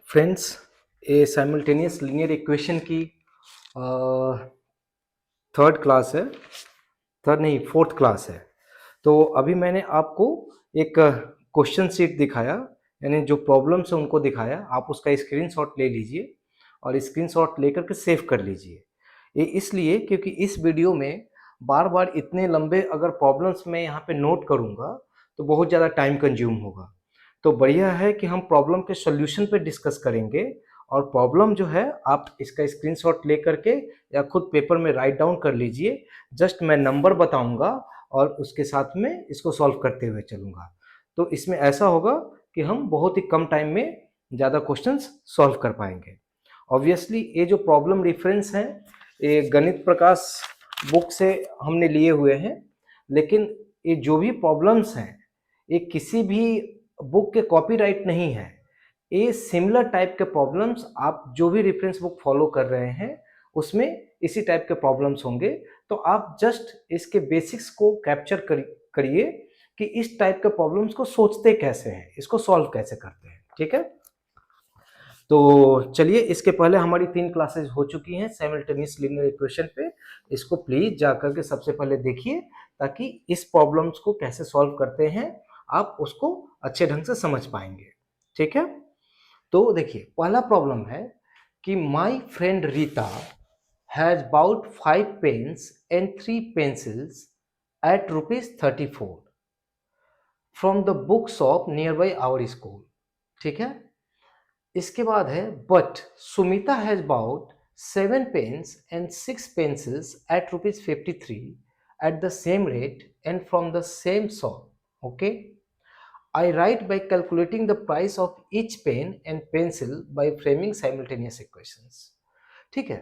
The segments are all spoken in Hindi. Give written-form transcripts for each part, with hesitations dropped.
फ्रेंड्स, ये साइमल्टेनियस लीनियर इक्वेशन की थर्ड क्लास है। थर्ड नहीं, फोर्थ क्लास है। तो अभी मैंने आपको एक क्वेश्चन शीट दिखाया, यानी जो प्रॉब्लम्स है उनको दिखाया। आप उसका स्क्रीनशॉट ले लीजिए और स्क्रीनशॉट लेकर के सेव कर लीजिए। ये इसलिए क्योंकि इस वीडियो में बार बार इतने लंबे अगर प्रॉब्लम्स मैं यहाँ पे नोट करूँगा तो बहुत ज़्यादा टाइम कंज्यूम होगा। तो बढ़िया है कि हम प्रॉब्लम के सॉल्यूशन पे डिस्कस करेंगे, और प्रॉब्लम जो है आप इसका स्क्रीनशॉट ले करके या खुद पेपर में राइट डाउन कर लीजिए। जस्ट मैं नंबर बताऊंगा और उसके साथ में इसको सॉल्व करते हुए चलूंगा। तो इसमें ऐसा होगा कि हम बहुत ही कम टाइम में ज़्यादा क्वेश्चंस सॉल्व कर पाएंगे। ऑब्वियसली ये जो प्रॉब्लम रेफरेंस हैं ये गणित प्रकाश बुक से हमने लिए हुए हैं, लेकिन ये जो भी प्रॉब्लम्स हैं ये किसी भी बुक के कॉपीराइट नहीं है। ये सिमिलर टाइप के प्रॉब्लम्स आप जो भी रेफरेंस बुक फॉलो कर रहे हैं उसमें इसी टाइप के प्रॉब्लम्स होंगे। तो आप जस्ट इसके बेसिक्स को कैप्चर करिए कि इस टाइप के प्रॉब्लम्स को सोचते कैसे हैं, इसको सॉल्व कैसे करते हैं। ठीक है, तो चलिए, इसके पहले हमारी 3 क्लासेस हो चुकी हैं साइमल्टेनियस लीनियर इक्वेशन पे। इसको प्लीज जाकर के सबसे पहले देखिए, ताकि इस प्रॉब्लम्स को कैसे सॉल्व करते हैं आप उसको अच्छे ढंग से समझ पाएंगे। ठीक है, तो देखिए पहला प्रॉब्लम है कि my friend Rita has bought 5 pens and 3 pencils at ₹34 from the book shop near by our school. ठीक है, इसके बाद है but Sumita has bought 7 pens and 6 pencils at ₹53 at the same rate and from the same shop. Okay, I write by calculating the price of each pen and pencil by framing simultaneous equations। ठीक है,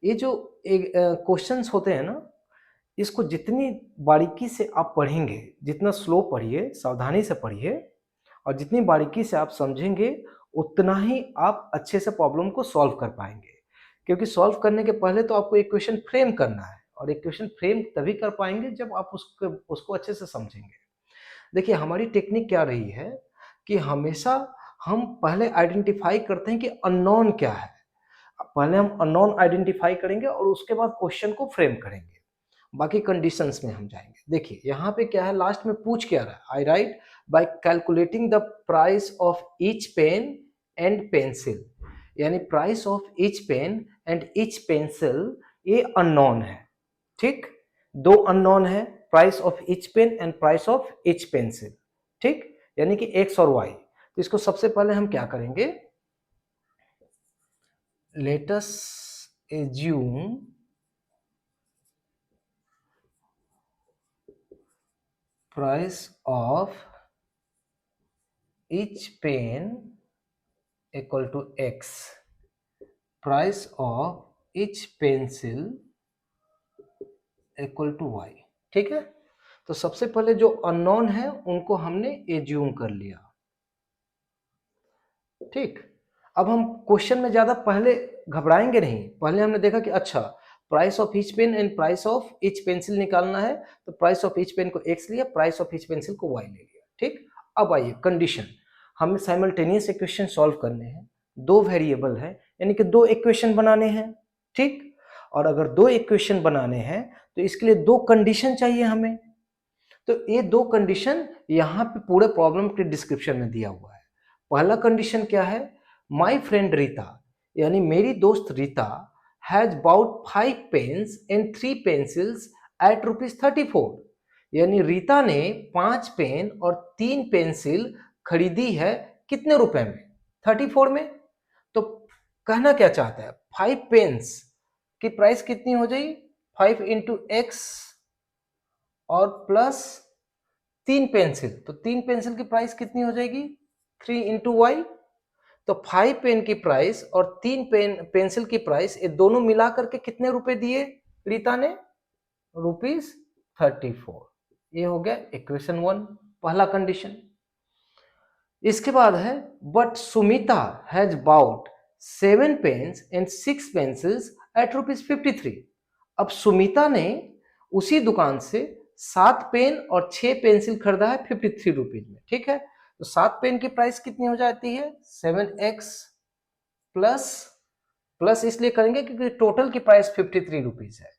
ये जो क्वेश्चंस होते हैं ना, इसको जितनी बारीकी से आप पढ़ेंगे, जितना स्लो पढ़िए, सावधानी से पढ़िए, और जितनी बारीकी से आप समझेंगे उतना ही आप अच्छे से प्रॉब्लम को सॉल्व कर पाएंगे। क्योंकि सॉल्व करने के पहले तो आपको इक्वेशन फ्रेम करना है, और इक्वेशन फ्रेम तभी कर पाएंगे जब आप उसको अच्छे से समझेंगे। देखिए हमारी टेक्निक क्या रही है कि हमेशा हम पहले आइडेंटिफाई करते हैं कि अननोन क्या है। पहले हम अननोन आइडेंटिफाई करेंगे और उसके बाद क्वेश्चन को फ्रेम करेंगे, बाकी कंडीशंस में हम जाएंगे। देखिए यहाँ पे क्या है, लास्ट में पूछ क्या रहा है, I write by calculating the price of each pen and pencil, यानी price of each pen and each pencil ये अननोन है। ठीक, दो अननोन है, price of each pen and price of each pencil. ठीक, यानी कि एक्स और वाई। तो इसको सबसे पहले हम क्या करेंगे, let us assume price of each pen equal to x, price of each pencil equal to y. ठीक है, तो सबसे पहले जो अननोन है उनको हमने एज्यूम कर लिया। ठीक, अब हम क्वेश्चन में ज्यादा पहले घबराएंगे नहीं। पहले हमने देखा कि अच्छा price of each pen and price of each pencil निकालना है, तो प्राइस ऑफ ईच पेन को एक्स लिया, प्राइस ऑफ ईच पेंसिल को वाई ले लिया। ठीक, अब आइए कंडीशन, हमें साइमल्टेनियस इक्वेशन सॉल्व करने हैं। दो वेरिएबल है, यानी कि दो इक्वेशन बनाने हैं। ठीक, और अगर दो इक्वेशन बनाने हैं तो इसके लिए दो कंडीशन चाहिए हमें। तो ये दो कंडीशन यहाँ पे पूरे प्रॉब्लम के डिस्क्रिप्शन में दिया हुआ है। पहला कंडीशन क्या है, माई फ्रेंड रीता, यानी मेरी दोस्त Rita has bought 5 pens and 3 pencils at ₹34, यानी रीता ने 5 पेन और 3 पेंसिल खरीदी है कितने रुपए में, 34 में। तो कहना क्या चाहता है, 5 पेन्स की प्राइस कितनी हो जाएगी, 5 इंटू एक्स और प्लस 3 पेंसिल, तो 3 पेंसिल की प्राइस कितनी हो जाएगी, 3 इंटू वाई। तो 5 पेन की प्राइस और 3 पेंसिल की प्राइस, ये दोनों मिला करके कितने रुपए दिए रीता ने, ₹34। ये हो गया इक्वेशन 1, पहला कंडीशन। इसके बाद है but Sumita has bought 7 pens and 6 pencils at ₹53। अब सुमिता ने उसी दुकान से 7 पेन और 6 पेंसिल खरीदा है 53 रुपीज में। ठीक है, तो 7 पेन की प्राइस कितनी हो जाती है, 7x प्लस प्लस इसलिए करेंगे क्योंकि टोटल की प्राइस 53 रुपीज है,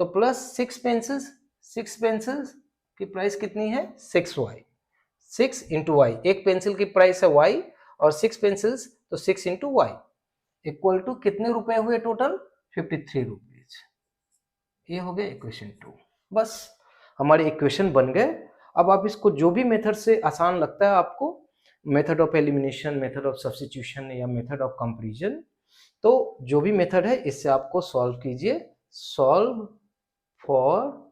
तो प्लस 6 पेंसिल्स की प्राइस कितनी है 6y, 6 इंटू वाई, एक पेंसिल की प्राइस है y और 6 पेंसिल्स तो 6 इंटू वाई इक्वल टू कितने रुपए हुए टोटल 53 रुपीज। ये हो गया इक्वेशन 2। बस हमारे इक्वेशन बन गए। अब आप इसको जो भी मेथड से आसान लगता है आपको, method of elimination, method of substitution या मेथड ऑफ कंपैरिजन, तो जो भी मेथड है इससे आपको सॉल्व कीजिए। Solve for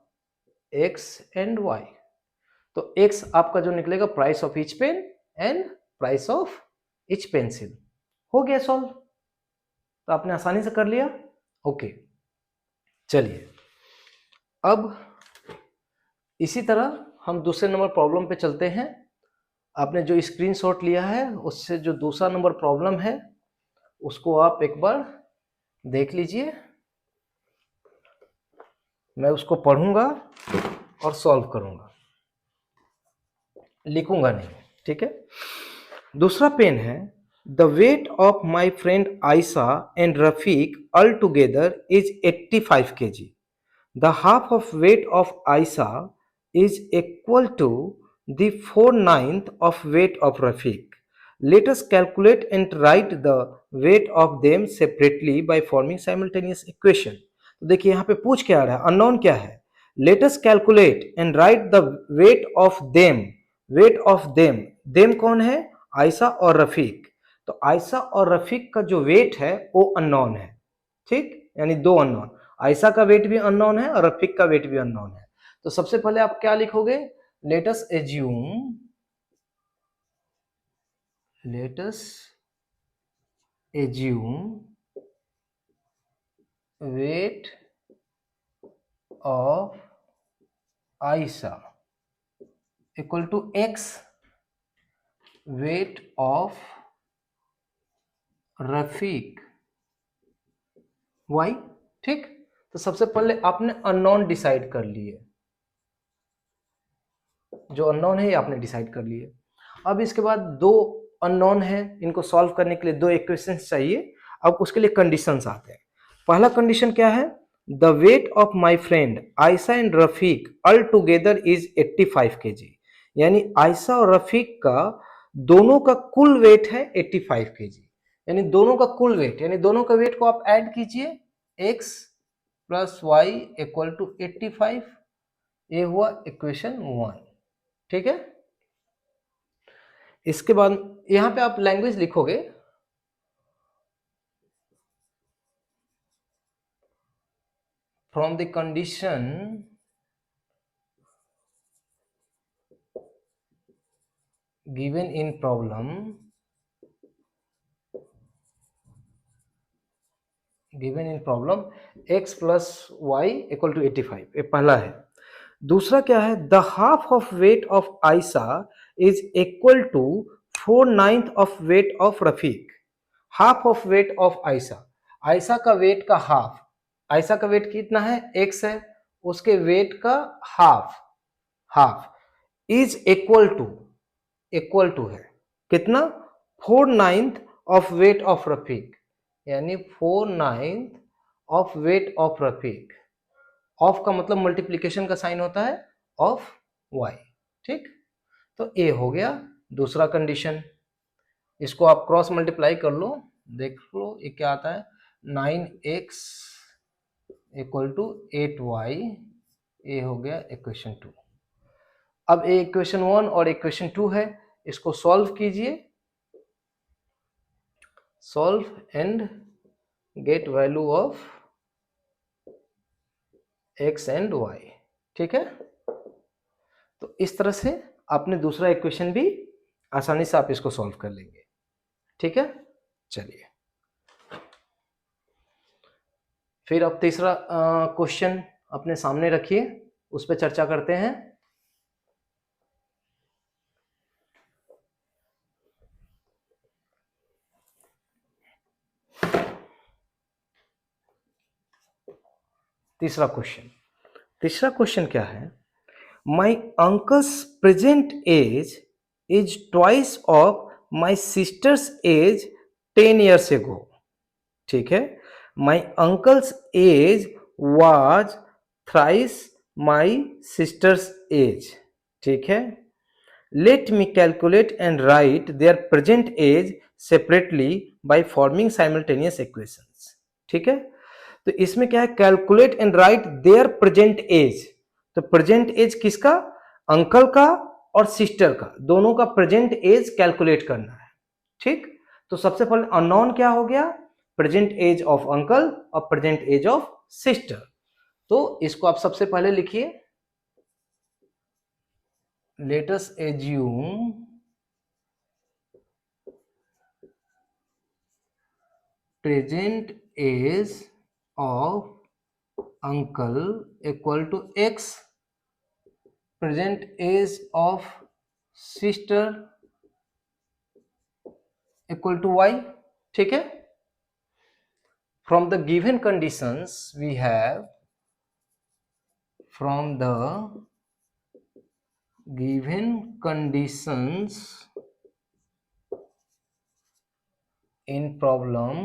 x and y, तो x आपका जो निकलेगा price of each pen and price of each pencil. हो गया सॉल्व, तो आपने आसानी से कर लिया। ओके, चलिए अब इसी तरह हम दूसरे नंबर प्रॉब्लम पे चलते हैं। आपने जो स्क्रीनशॉट लिया है उससे जो दूसरा नंबर प्रॉब्लम है उसको आप एक बार देख लीजिए। मैं उसको पढ़ूंगा और सॉल्व करूंगा, लिखूंगा नहीं, ठीक है। दूसरा पेन है, the weight of my friend Ayesha and Rafiq all together is 85 kg. The half of weight of Aisha is equal to the 4/9 of weight of Rafiq. Let us calculate and write the weight of them separately by forming simultaneous equation. तो देखिए यहाँ पे पूछ क्या आ रहा है, अननोन क्या है। Let us calculate and write the weight of them. Weight of them, them कौन है, आयशा और रफीक। तो आयशा और रफीक का जो वेट है वो अननोन है, ठीक, यानी दो अननोन। आयशा का वेट भी अननोन है और रफीक का वेट भी अननोन है। तो सबसे पहले आप क्या लिखोगे, let us assume weight of Ayesha equal to x weight of Rafiq y, ठीक। तो सबसे पहले आपने अननोन डिसाइड कर लिए, जो अननोन है ये आपने डिसाइड कर लिए। अब इसके बाद दो अननोन है, इनको सॉल्व करने के लिए दो इक्वेशंस चाहिए। अब उसके लिए कंडीशंस आते हैं। पहला कंडीशन क्या है, the weight of my friend Ayesha and Rafiq all together is 85 kg, यानी आयशा और रफीक का दोनों का कुल वेट है 85 kg, यानी दोनों का कुल वेट, यानी दोनों का वेट को आप ऐड कीजिए, x plus y equal to 85। ये हुआ इक्वेशन 1, ठीक है। इसके बाद यहां पे आप लैंग्वेज लिखोगे, from the condition given in problem x plus y equal to 85, ये पहला है। दूसरा क्या है, the half of weight of Ayesha is equal to 4/9 of weight of Rafiq. Half of weight of Ayesha, Ayesha का वेट का हाफ, आयशा का वेट कितना है x है, उसके वेट का हाफ इज इक्वल टू है कितना 4/9 ऑफ वेट ऑफ रफीक, यानी 4/9 of weight of Rafiq. Of का मतलब मल्टीप्लीकेशन का साइन होता है ऑफ y, ठीक। तो ए हो गया दूसरा कंडीशन। इसको आप क्रॉस मल्टीप्लाई कर लो, देख लो ये क्या आता है, 9x इक्वल टू 8y। ये हो गया इक्वेशन 2। अब ये इक्वेशन 1 और इक्वेशन 2 है, इसको सॉल्व कीजिए, solve and get value of x and y, ठीक है। तो इस तरह से आपने दूसरा इक्वेशन भी आसानी से आप इसको सॉल्व कर लेंगे, ठीक है। चलिए फिर अब तीसरा क्वेश्चन अपने सामने रखिए, उस पर चर्चा करते हैं। तीसरा क्वेश्चन क्या है, my uncle's present age is twice of my sister's age 10 years ago. ठीक है, my uncle's age was thrice my sister's age, ठीक है, let me calculate and write their present age separately by forming simultaneous equations, ठीक है। तो इसमें क्या है, calculate and write their present age, तो प्रेजेंट एज किसका, अंकल का और सिस्टर का, दोनों का प्रेजेंट एज कैलकुलेट करना है, ठीक। तो सबसे पहले अननोन क्या हो गया, प्रेजेंट एज ऑफ अंकल और प्रेजेंट एज ऑफ सिस्टर। तो इसको आप सबसे पहले लिखिए, let us assume present age of uncle equal to x, present age of sister equal to y, ठीक है। From the given conditions we have, from the given conditions in problem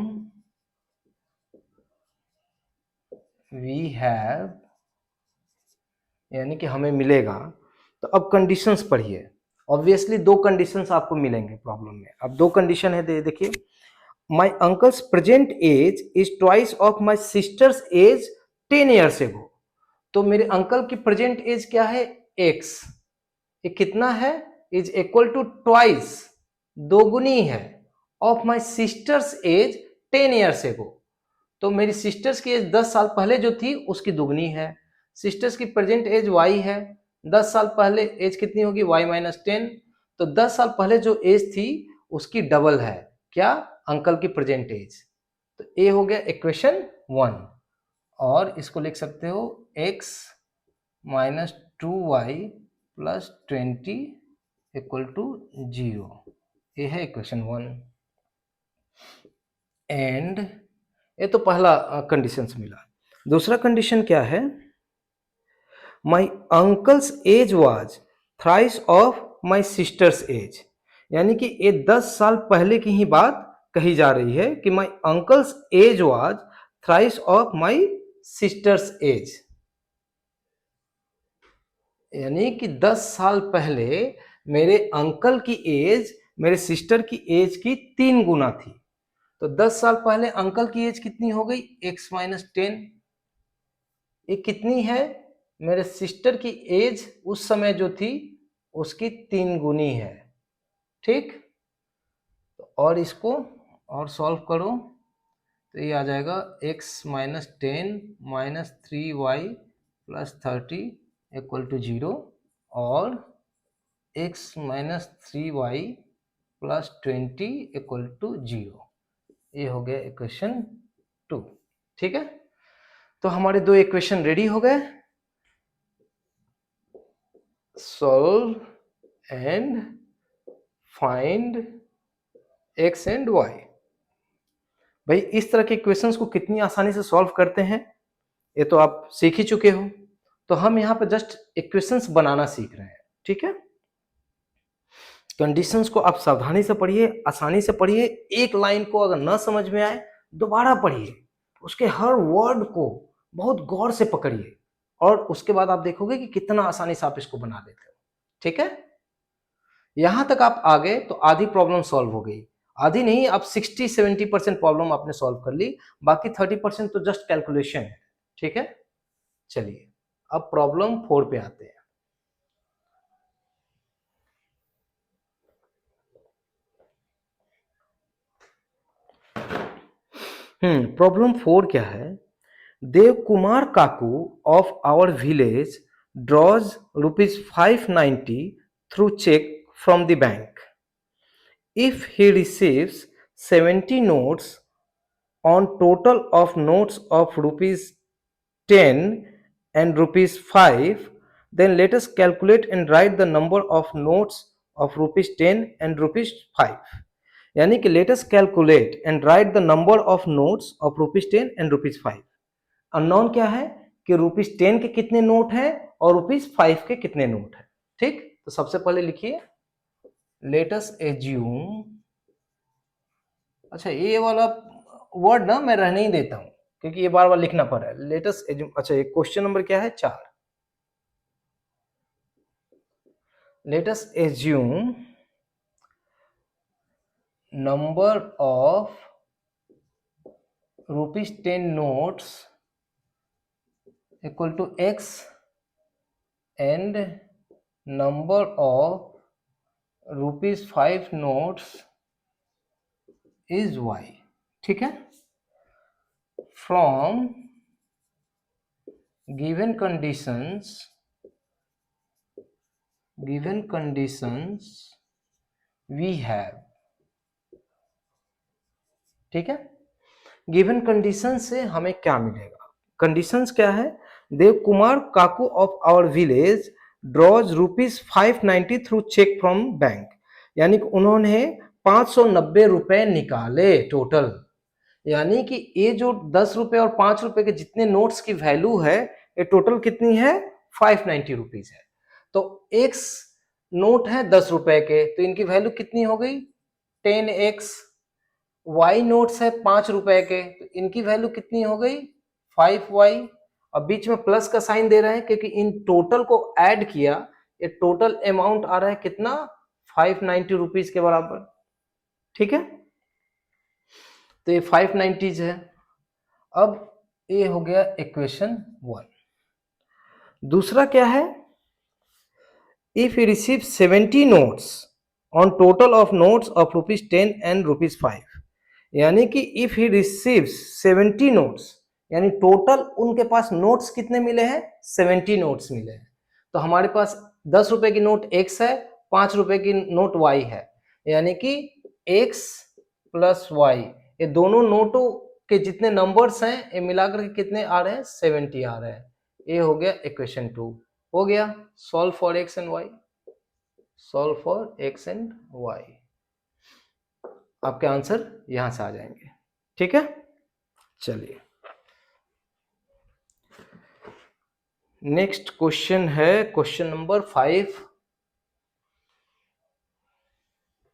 we have, यानी कि हमें मिलेगा, तो अब कंडीशंस पढ़िए। ऑब्वियसली दो कंडीशंस आपको मिलेंगे प्रॉब्लम में। अब दो कंडीशन है, देखिए, my uncle's present age is twice of my sister's age 10 years ago. तो मेरे अंकल की प्रेजेंट एज क्या है, एक्स, ये कितना है, इज इक्वल टू ट्वाइस, दोगुनी है, of my sister's age 10 years ago. तो मेरी सिस्टर्स की एज 10 साल पहले जो थी उसकी दुगनी है। सिस्टर्स की प्रेजेंट एज वाई है, 10 साल पहले एज कितनी होगी, वाई माइनस 10। तो 10 साल पहले जो एज थी उसकी डबल है, क्या, अंकल की प्रेजेंट एज। तो ये हो गया इक्वेशन 1, और इसको लिख सकते हो x minus 2y plus 20 equal to 0, ये है इक्वेशन 1। एंड ये तो पहला कंडीशन मिला। दूसरा कंडीशन क्या है, my uncle's age was thrice of my sister's age, यानी कि ये 10 साल पहले की ही बात कही जा रही है कि my uncle's age was thrice of my sister's age, यानी कि 10 साल पहले मेरे अंकल की एज मेरे सिस्टर की एज की 3 गुना थी। तो 10 साल पहले अंकल की एज कितनी हो गई, x माइनस 10, ये कितनी है, मेरे सिस्टर की एज उस समय जो थी उसकी 3 गुनी है, ठीक। और इसको और सॉल्व करो तो ये आ जाएगा x minus 10 minus 3y plus 30 equal to 0, और x minus 3y plus 20 equal to 0, ये हो गया इक्वेशन 2, ठीक है। तो हमारे दो इक्वेशन रेडी हो गए, solve and find x and y। भाई इस तरह के इक्वेशंस को कितनी आसानी से सॉल्व करते हैं ये तो आप सीख ही चुके हो। तो हम यहाँ पे जस्ट इक्वेशंस बनाना सीख रहे हैं, ठीक है। कंडीशंस को आप सावधानी से पढ़िए, आसानी से पढ़िए, एक लाइन को अगर न समझ में आए दोबारा पढ़िए, उसके हर वर्ड को बहुत गौर से पकड़िए, और उसके बाद आप देखोगे कि कितना आसानी से आप इसको बना देते हो, ठीक है। यहां तक आप आ गए तो आधी प्रॉब्लम सॉल्व हो गई, आधी नहीं, आप 60-70% प्रॉब्लम आपने सॉल्व कर ली, बाकी 30% तो जस्ट कैलकुलेशन है, ठीक है। चलिए अब प्रॉब्लम 4 पे आते हैं। प्रॉब्लम 4 क्या है, देव कुमार काकू of our village draws ₹590 through cheque from the bank. If he receives 70 notes on total of notes of ₹10 and ₹5, then let us calculate and write the number of notes of ₹10 and ₹5। यानी कि let us calculate and write the number of notes of ₹10 and ₹5। Unknown क्या है कि ₹10 के कितने नोट हैं और ₹5 के कितने नोट हैं, ठीक। तो सबसे पहले लिखिए, लेट अस एज्यूम, अच्छा ये वाला वर्ड ना मैं रहने ही देता हूं क्योंकि ये बार बार लिखना पड़ रहा है। लेट अस एज्यूम, अच्छा ये क्वेश्चन नंबर क्या है 4। Late us assume number of ₹10 notes equal to x and number of ₹5 notes is y। ठीक है, from given conditions we have, ठीक है। गिवन कंडीशन से हमें क्या मिलेगा, कंडीशंस क्या है, देव कुमार काकू of our village draws ₹590 through cheque from bank, यानी कि उन्होंने 590 रुपए निकाले टोटल, यानी कि ये जो 10 रुपए और 5 रुपए के जितने नोट्स की वैल्यू है ये टोटल कितनी है 590 रुपीज है। तो एक्स नोट है 10 रुपए के, तो इनकी वैल्यू कितनी हो गई 10x। वाई नोट्स है 5 रुपए के, तो इनकी वैल्यू कितनी हो गई 5y। अब बीच में प्लस का साइन दे रहे हैं क्योंकि इन टोटल को ऐड किया, ये टोटल अमाउंट आ रहा है कितना 590 रुपीज के बराबर, ठीक है। तो ये 590 है। अब ये हो गया इक्वेशन 1। दूसरा क्या है, if you receive 70 notes on total of notes of ₹10 and ₹5, यानी कि इफ ही रिसीव 70 नोट्स, यानी टोटल उनके पास नोट्स कितने मिले हैं 70 नोट्स मिले हैं। तो हमारे पास 10 रुपए की नोट x है, 5 रुपए की नोट y है, यानी कि x प्लस y, ये दोनों नोटों के जितने नंबर्स हैं ये मिलाकर के कितने आ रहे हैं 70 आ रहे हैं। ये हो गया इक्वेशन 2, हो गया solve for x and y, solve for x and y, आपके आंसर यहां से आ जाएंगे, ठीक है। चलिए नेक्स्ट क्वेश्चन है क्वेश्चन नंबर 5।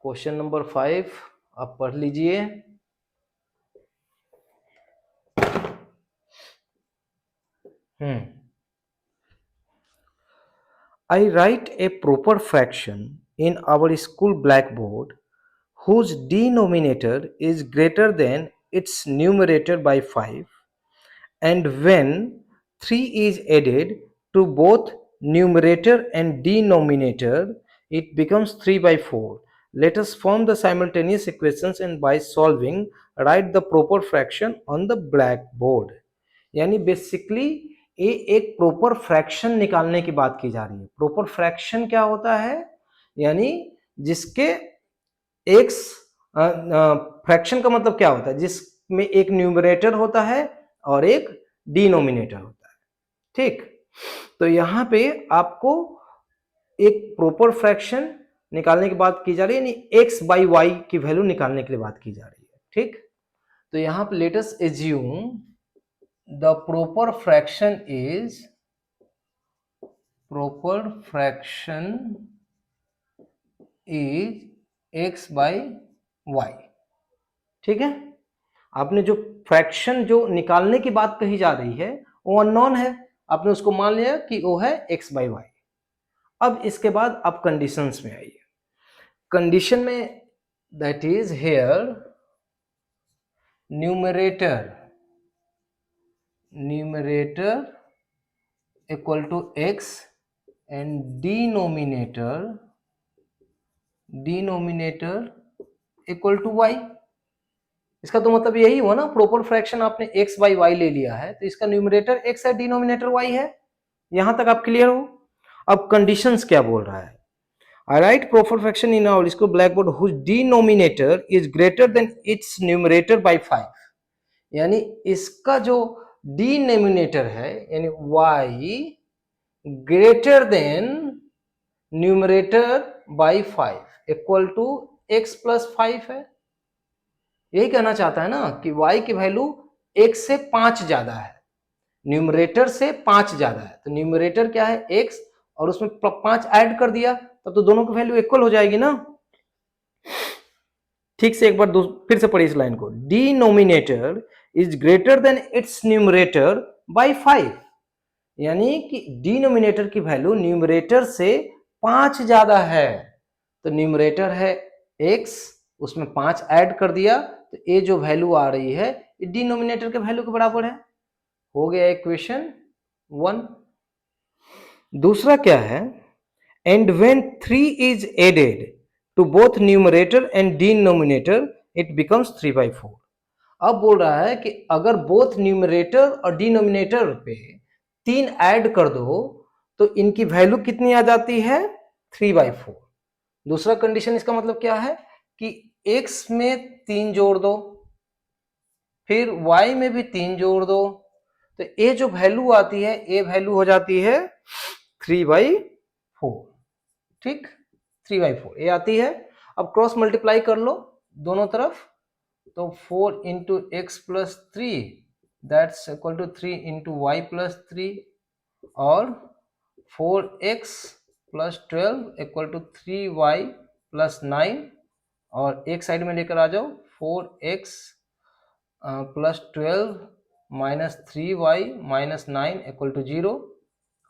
क्वेश्चन नंबर 5 आप पढ़ लीजिए। I write a proper fraction in our school blackboard whose denominator is greater than its numerator by 5, and when 3 is added to both numerator and denominator it becomes 3 by 4। Let us form the simultaneous equations and by solving write the proper fraction on the blackboard। यानी बेसिकली ये एक प्रॉपर फ्रैक्शन निकालने की बात की जा रही है। प्रॉपर फ्रैक्शन क्या होता है, यानी जिसके एक्स, फ्रैक्शन का मतलब क्या होता है जिसमें एक न्यूमरेटर होता है और एक डिनोमिनेटर होता है, ठीक। तो यहां पे आपको एक प्रॉपर फ्रैक्शन निकालने की बात की जा रही है, यानी एक्स बाई वाई की वैल्यू निकालने के लिए बात की जा रही है, ठीक। तो यहां पे late us assume the proper fraction is x by y, ठीक है। आपने जो फ्रैक्शन जो निकालने की बात कही जा रही है वो अननोन है, आपने उसको मान लिया कि वो है x by y। अब इसके बाद आप कंडीशंस में आइए। कंडीशन में that is here numerator equal to x and denominator equal to y। इसका तो मतलब यही हुआ ना, प्रॉपर फ्रैक्शन आपने x बाई y ले लिया है तो इसका न्यूमरेटर x है डिनोमिनेटर y है। यहां तक आप क्लियर हो। अब कंडीशंस क्या बोल रहा है, I write proper fraction in our school blackboard whose denominator is greater than its numerator by 5, यानी इसका जो डिनोमिनेटर है यानी y greater than numerator by 5 equal to x plus 5 है। यही कहना चाहता है ना कि y की वैल्यू x से 5 ज्यादा है, न्यूमरेटर से 5 ज्यादा है। तो न्यूमरेटर क्या है x और उसमें 5 ऐड कर दिया तब तो दोनों की वैल्यू इक्वल हो जाएगी ना। ठीक से एक बार फिर से पढ़िए इस लाइन को, denominator is greater than it's numerator bye 5, यानी कि डिनोमिनेटर की वैल्यू न्यूमरेटर से 5 ज्यादा है। तो न्यूमरेटर है x, उसमें 5 ऐड कर दिया, तो ये जो वैल्यू आ रही है ये डिनोमिनेटर के वैल्यू के बराबर है। हो गया इक्वेशन 1। दूसरा क्या है, and when 3 is added to both numerator and denominator it becomes 3/4। अब बोल रहा है कि अगर बोथ न्यूमरेटर और डिनोमिनेटर पे 3 ऐड कर दो तो इनकी वैल्यू कितनी आ जाती है, 3/4। दूसरा कंडीशन इसका मतलब क्या है कि x में 3 जोड़ दो, फिर y में भी 3 जोड़ दो, तो ये जो वैल्यू आती है ये वैल्यू हो जाती है 3/4। ठीक, 3/4 ये आती है। अब क्रॉस मल्टीप्लाई कर लो दोनों तरफ, तो 4 into x plus 3 that's equal to 3 into y plus 3, और 4x plus 12 equal to 3y plus 9, और एक साइड में लेकर आ जाओ, 4x plus 12 minus 3y minus 9 equal to 0,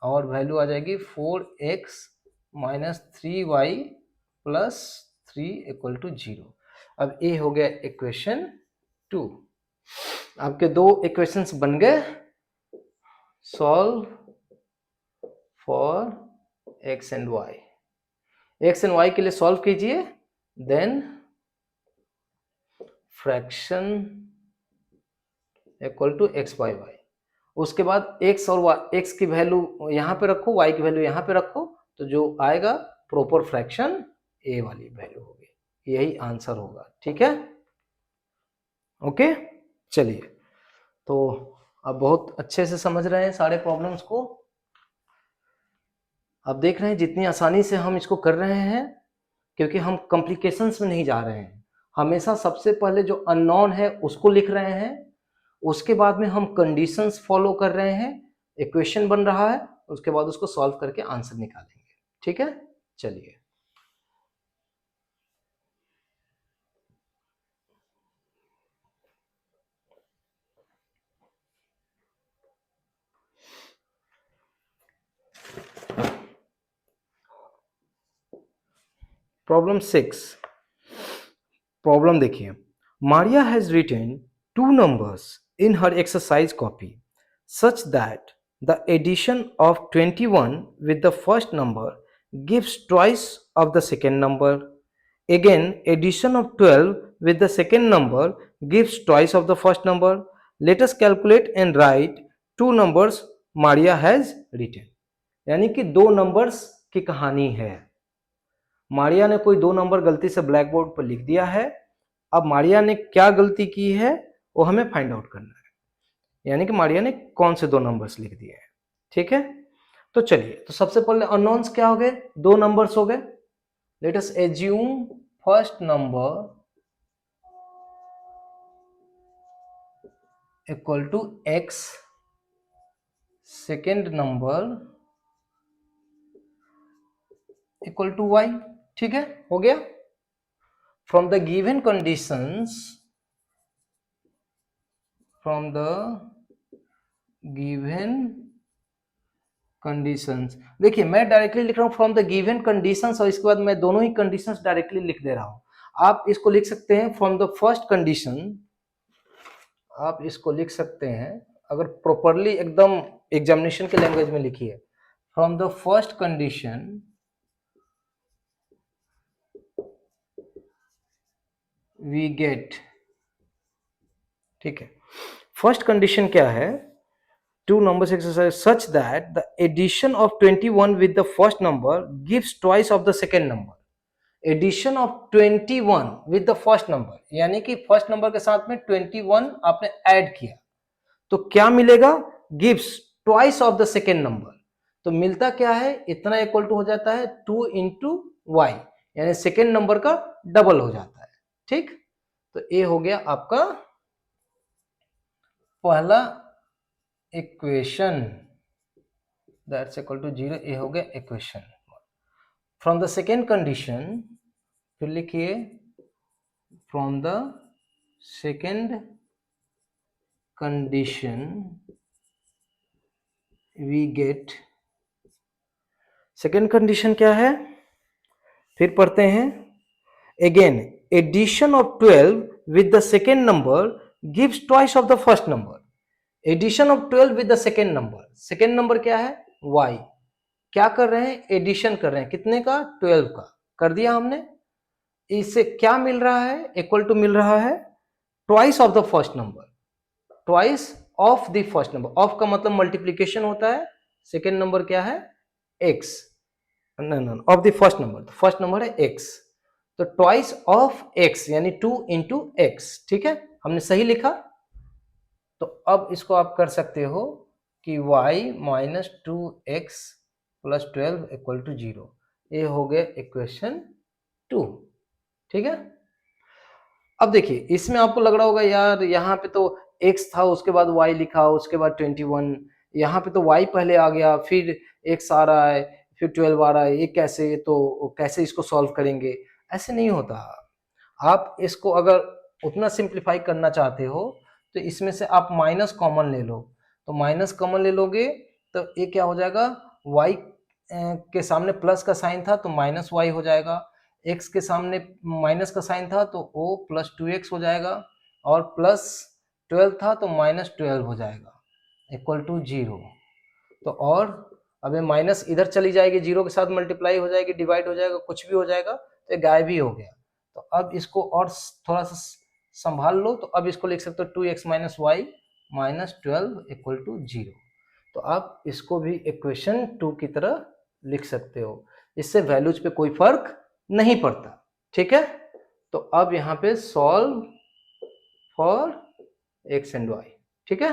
और वैल्यू आ जाएगी 4x minus 3y plus 3 equal to 0। अब ये हो गया इक्वेशन 2। आपके दो इक्वेशंस बन गए। Solve for x and y, x and y के लिए सॉल्व कीजिए, then fraction equal to x by y. उसके बाद x और y, x की वैल्यू यहाँ पे रखो, y की वैल्यू यहाँ पे रखो, तो जो आएगा प्रॉपर फ्रैक्शन a वाली वैल्यू होगी, यही आंसर होगा। ठीक है, ओके। चलिए, तो अब बहुत अच्छे से समझ रहे हैं सारे प्रॉब्लम्स को। अब देख रहे हैं जितनी आसानी से हम इसको कर रहे हैं, क्योंकि हम कॉम्प्लिकेशंस में नहीं जा रहे हैं। हमेशा सबसे पहले जो अननोन है उसको लिख रहे हैं, उसके बाद में हम कंडीशंस फॉलो कर रहे हैं, इक्वेशन बन रहा है, उसके बाद उसको सॉल्व करके आंसर निकालेंगे। ठीक है, चलिए। प्रॉब्लम 6। प्रॉब्लम देखिए, Maria has written 2 numbers in her exercise copy such that the addition of 21 with the first number gives twice of the second number. Again, addition of 12 with the second number gives twice of the first number. Let us calculate and write 2 numbers Maria has written. यानी कि 2 नंबर्स की कहानी है। मारिया ने कोई 2 नंबर गलती से ब्लैक बोर्ड पर लिख दिया है। अब मारिया ने क्या गलती की है वो हमें फाइंड आउट करना है, यानी कि मारिया ने कौन से 2 नंबर्स लिख दिए हैं। ठीक है, तो चलिए, तो सबसे पहले अननोन्स क्या हो गए, 2 नंबर्स हो गए। Let us assume first number equal to x, second number equal to y। ठीक है, हो गया। From the given conditions, from the given conditions, देखिए मैं डायरेक्टली लिख रहा हूं फ्रॉम द गिवन कंडीशंस, और इसके बाद मैं दोनों ही कंडीशंस डायरेक्टली लिख दे रहा हूं। आप इसको लिख सकते हैं फ्रॉम द फर्स्ट कंडीशन, आप इसको लिख सकते हैं अगर प्रॉपरली एकदम एग्जामिनेशन के लैंग्वेज में लिखिए, from the first condition we get. ठीक है, फर्स्ट कंडीशन क्या है, 2 numbers exercise such that the addition of 21 with the first number gives twice of the second number. Addition of 21 with the first number, यानी कि फर्स्ट नंबर के साथ में 21 आपने ऐड किया तो क्या मिलेगा, gives twice of the second number. तो मिलता क्या है, इतना इक्वल टू हो जाता है 2 इंटू वाई, यानी सेकेंड नंबर का डबल हो जाता है। ठीक, तो ये हो गया आपका पहला इक्वेशन, दैट्स इक्वल टू 0, ये हो गया equation. From the second condition फिर लिखिए from the second condition we get, second condition क्या है, फिर पढ़ते हैं। Again addition of 12 with the second number gives twice of the first number. Addition of 12 with the second number, second number क्या है y, क्या कर रहे हैं, एडिशन कर रहे हैं, कितने का, 12 का, कर दिया हमने। इससे क्या मिल रहा है, इक्वल टू मिल रहा है twice of the first number, twice of the first number, of का मतलब मल्टीप्लीकेशन होता है, सेकेंड नंबर क्या है x, of the first number, first number है x, तो ट्वाइस ऑफ x यानी 2 इंटू एक्स, ठीक है, हमने सही लिखा। तो अब इसको आप कर सकते हो कि y minus 2x plus 12 equal to 0, ये हो गया इक्वेशन 2, ठीक है। अब देखिए इसमें आपको लग रहा होगा यार यहाँ पे तो x था, उसके बाद y लिखा, उसके बाद 21, यहाँ पे तो y पहले आ गया, फिर x आ रहा है, फिर 12 आ रहा है, ये कैसे, तो कैसे इसको सॉल्व करेंगे, ऐसे नहीं होता। आप इसको अगर उतना सिंप्लीफाई करना चाहते हो तो इसमें से आप माइनस कॉमन ले लो, तो माइनस कॉमन ले लोगे तो ये क्या हो जाएगा, y के सामने प्लस का साइन था तो माइनस y हो जाएगा, x के सामने माइनस का साइन था तो o प्लस 2x हो जाएगा, और प्लस 12 था तो माइनस 12 हो जाएगा इक्वल टू 0। तो और अब ये माइनस इधर चली जाएगी, 0 के साथ मल्टीप्लाई हो जाएगी, डिवाइड हो जाएगा, कुछ भी हो जाएगा, तो ये गायब ही हो गया। तो अब इसको और थोड़ा सा संभाल लो, तो अब इसको लिख सकते हो 2x minus y minus 12 equal to 0। तो आप इसको भी इक्वेशन 2 की तरह लिख सकते हो, इससे वैल्यूज पे कोई फर्क नहीं पड़ता, ठीक है। तो अब यहाँ पे solve for x and y, ठीक है,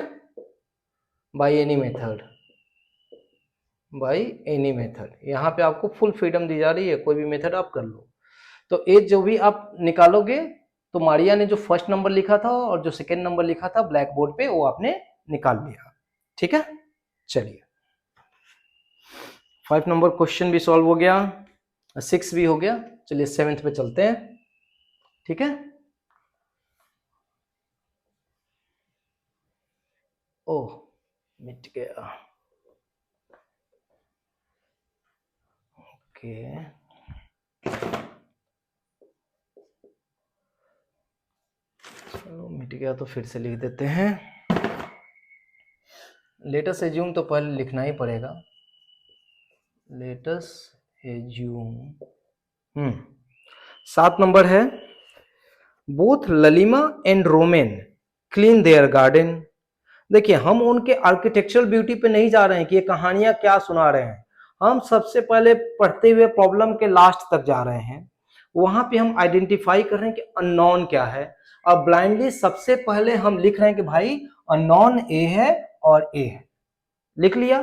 by any method, by any method, यहाँ पे आपको फुल फ्रीडम दी जा रही है, कोई भी मेथड आप कर लो। तो ये जो भी आप निकालोगे, तो मारिया ने जो फर्स्ट नंबर लिखा था और जो सेकेंड नंबर लिखा था ब्लैक बोर्ड पे, वो आपने निकाल लिया, ठीक है। चलिए 5 नंबर क्वेश्चन भी सॉल्व हो गया, 6 भी हो गया, चलिए 7th पे चलते हैं, ठीक है। ओह मिट गया, ओके चलो मिट गया तो फिर से लिख देते हैं। लेटस एज्यूम तो पहले लिखना ही पड़ेगा, लेटस एज्यूम 7 नंबर है, both Lalima and Romen clean their garden. देखिए हम उनके आर्किटेक्चरल ब्यूटी पे नहीं जा रहे हैं कि ये कहानियां क्या सुना रहे हैं, हम सबसे पहले पढ़ते हुए प्रॉब्लम के लास्ट तक जा रहे हैं, वहां पे हम आइडेंटिफाई कर रहे हैं कि अननोन क्या है। अब ब्लाइंडली सबसे पहले हम लिख रहे हैं कि भाई अननोन ए है और ए है, लिख लिया।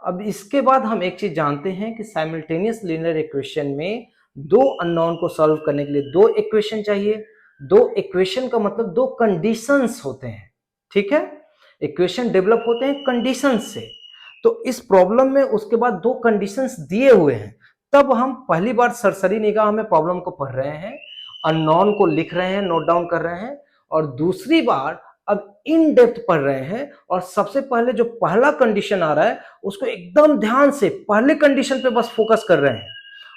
अब इसके बाद हम एक चीज जानते हैं कि साइमल्टेनियस लीनियर इक्वेशन में दो अननोन को सॉल्व करने के लिए दो इक्वेशन चाहिए, दो इक्वेशन का मतलब दो कंडीशंस होते हैं, ठीक है, इक्वेशन डेवलप होते हैं कंडीशंस से। तो इस प्रॉब्लम में उसके बाद दो कंडीशंस दिए हुए हैं, तब हम पहली बार सरसरी निगाह में प्रॉब्लम को पढ़ रहे हैं, अननोन को लिख रहे हैं, नोट डाउन कर रहे हैं, और दूसरी बार अब इन डेप्थ पढ़ रहे हैं, और सबसे पहले जो पहला कंडीशन आ रहा है उसको एकदम ध्यान से पहले कंडीशन पे बस फोकस कर रहे हैं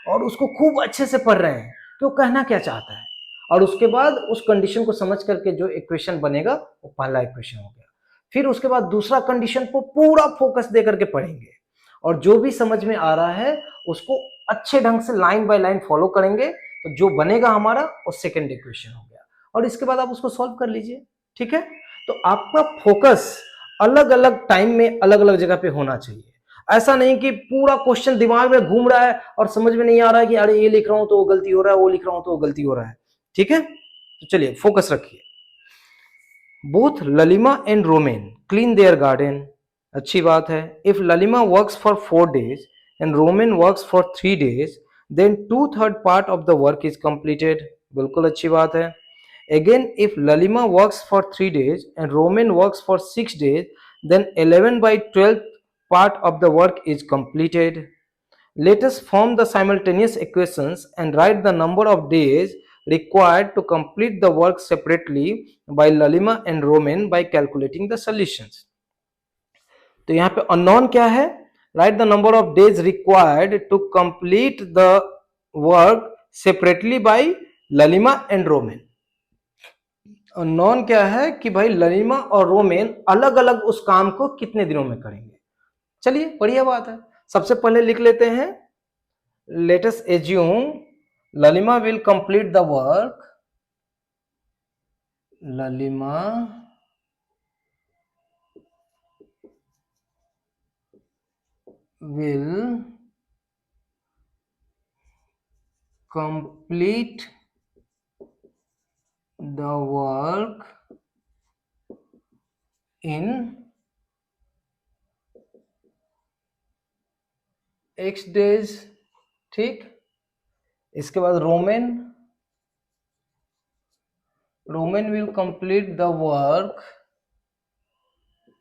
और उसको खूब अच्छे से पढ़ रहे हैं कि वो कहना क्या चाहता है, और उसके बाद उस कंडीशन को समझ करके जो इक्वेशन बनेगा वो पहला इक्वेशन हो गया। फिर उसके बाद दूसरा कंडीशन को पूरा फोकस दे करके पढ़ेंगे, और जो भी समझ में आ रहा है उसको अच्छे ढंग से लाइन बाय लाइन फॉलो करेंगे, तो जो बनेगा हमारा वो सेकेंड इक्वेशन हो गया, और इसके बाद आप उसको सॉल्व कर लीजिए, ठीक है। तो आपका फोकस अलग अलग टाइम में अलग अलग जगह पे होना चाहिए, ऐसा नहीं कि पूरा क्वेश्चन दिमाग में घूम रहा है और समझ में नहीं आ रहा है कि अरे ये लिख रहा हूं तो वो गलती हो रहा है, वो लिख रहा हूं तो वो गलती हो रहा है, ठीक है। तो चलिए फोकस रखिए। Both Lalima and Romen clean their garden, अच्छी बात है। If Lalima works for 4 days and Romen works for 3 days, then 2/3 part of the work is completed, बिल्कुल अच्छी बात है। Again, if Lalima works for 3 days and Roman works for 6 days, then 11/12 part of the work is completed. Let us form the simultaneous equations and write the number of days required to complete the work separately by Lalima and Roman by calculating the solutions. तो यहाँ पे unknown क्या है? Write the number of days required to complete the work separately by Lalima and Roman. unknown क्या है कि भाई ललिमा और रोमेन अलग अलग उस काम को कितने दिनों में करेंगे. चलिए बढ़िया बात है. सबसे पहले लिख लेते हैं, let us assume Lalima will complete the work. Lalima will complete the work in X days. ठीक. इसके बाद Roman will complete the work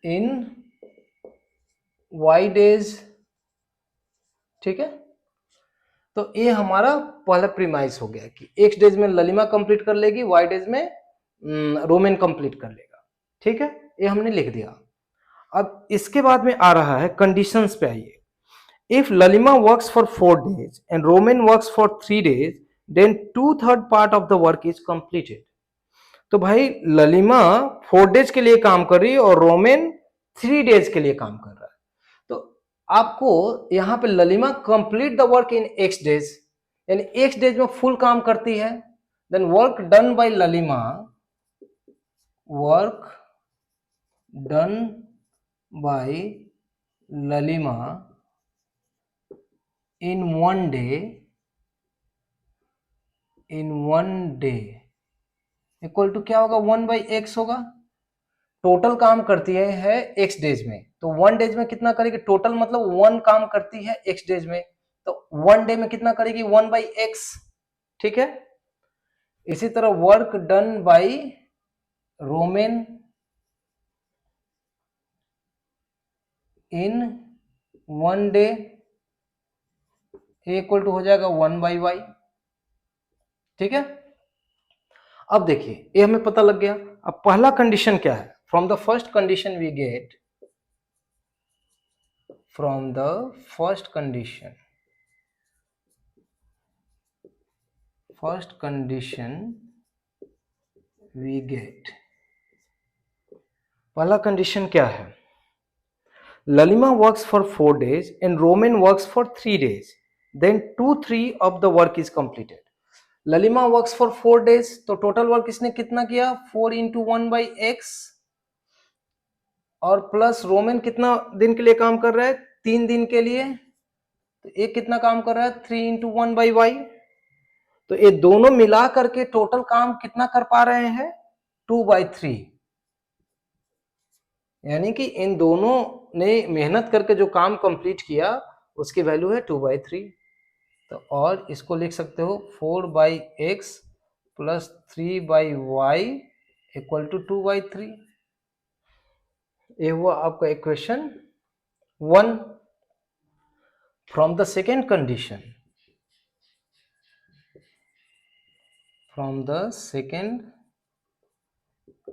in Y days. ठीक है. तो ये हमारा पहला प्रीमाइस हो गया कि X डेज में ललिमा कंप्लीट कर लेगी, Y डेज में रोमन कंप्लीट कर लेगा. ठीक है, ये हमने लिख दिया. अब इसके बाद में आ रहा है कंडीशंस पे आइए. If Lalima works for 4 days and Roman works for 3 days, then 2/3 part of the work is completed. तो भाई ललिमा 4 days के लिए काम कर रही है और रोमन 3 days के लिए काम कर रहा है. तो आपको यहां पे Lalima complete the work in X days, यानी X डेज में फुल काम करती है. Then work done by Lalima, work done by Lalima in 1 day equal to क्या होगा? 1/x होगा. टोटल काम करती है X डेज में, तो 1 डेज में कितना करेगी? टोटल मतलब 1 काम करती है X डेज में, तो 1 डे में कितना करेगी? 1/x. ठीक है. इसी तरह work done by Roman in 1 day equal to हो जाएगा 1/y. ठीक है. अब देखिए ये हमें पता लग गया. अब पहला कंडीशन क्या है? From the first condition we get, from the first condition we get, पहला कंडीशन क्या है? Lalima works for 4 days and Roman works for 3 days, then 2/3 of the work is completed. Lalima works for 4 days, तो टोटल वर्क इसने कितना किया? 4 into 1/x, और प्लस रोमन कितना दिन के लिए काम कर रहा है? 3 दिन के लिए. तो एक कितना काम कर रहा है? 3 into 1/y. तो ये दोनों मिला करके टोटल काम कितना कर पा रहे हैं? 2/3. यानी कि इन दोनों ने मेहनत करके जो काम कंप्लीट किया उसकी वैल्यू है 2/3. तो और इसको लिख सकते हो 4/x plus 3/y equal to 2/3. ये हुआ आपका equation 1. From the second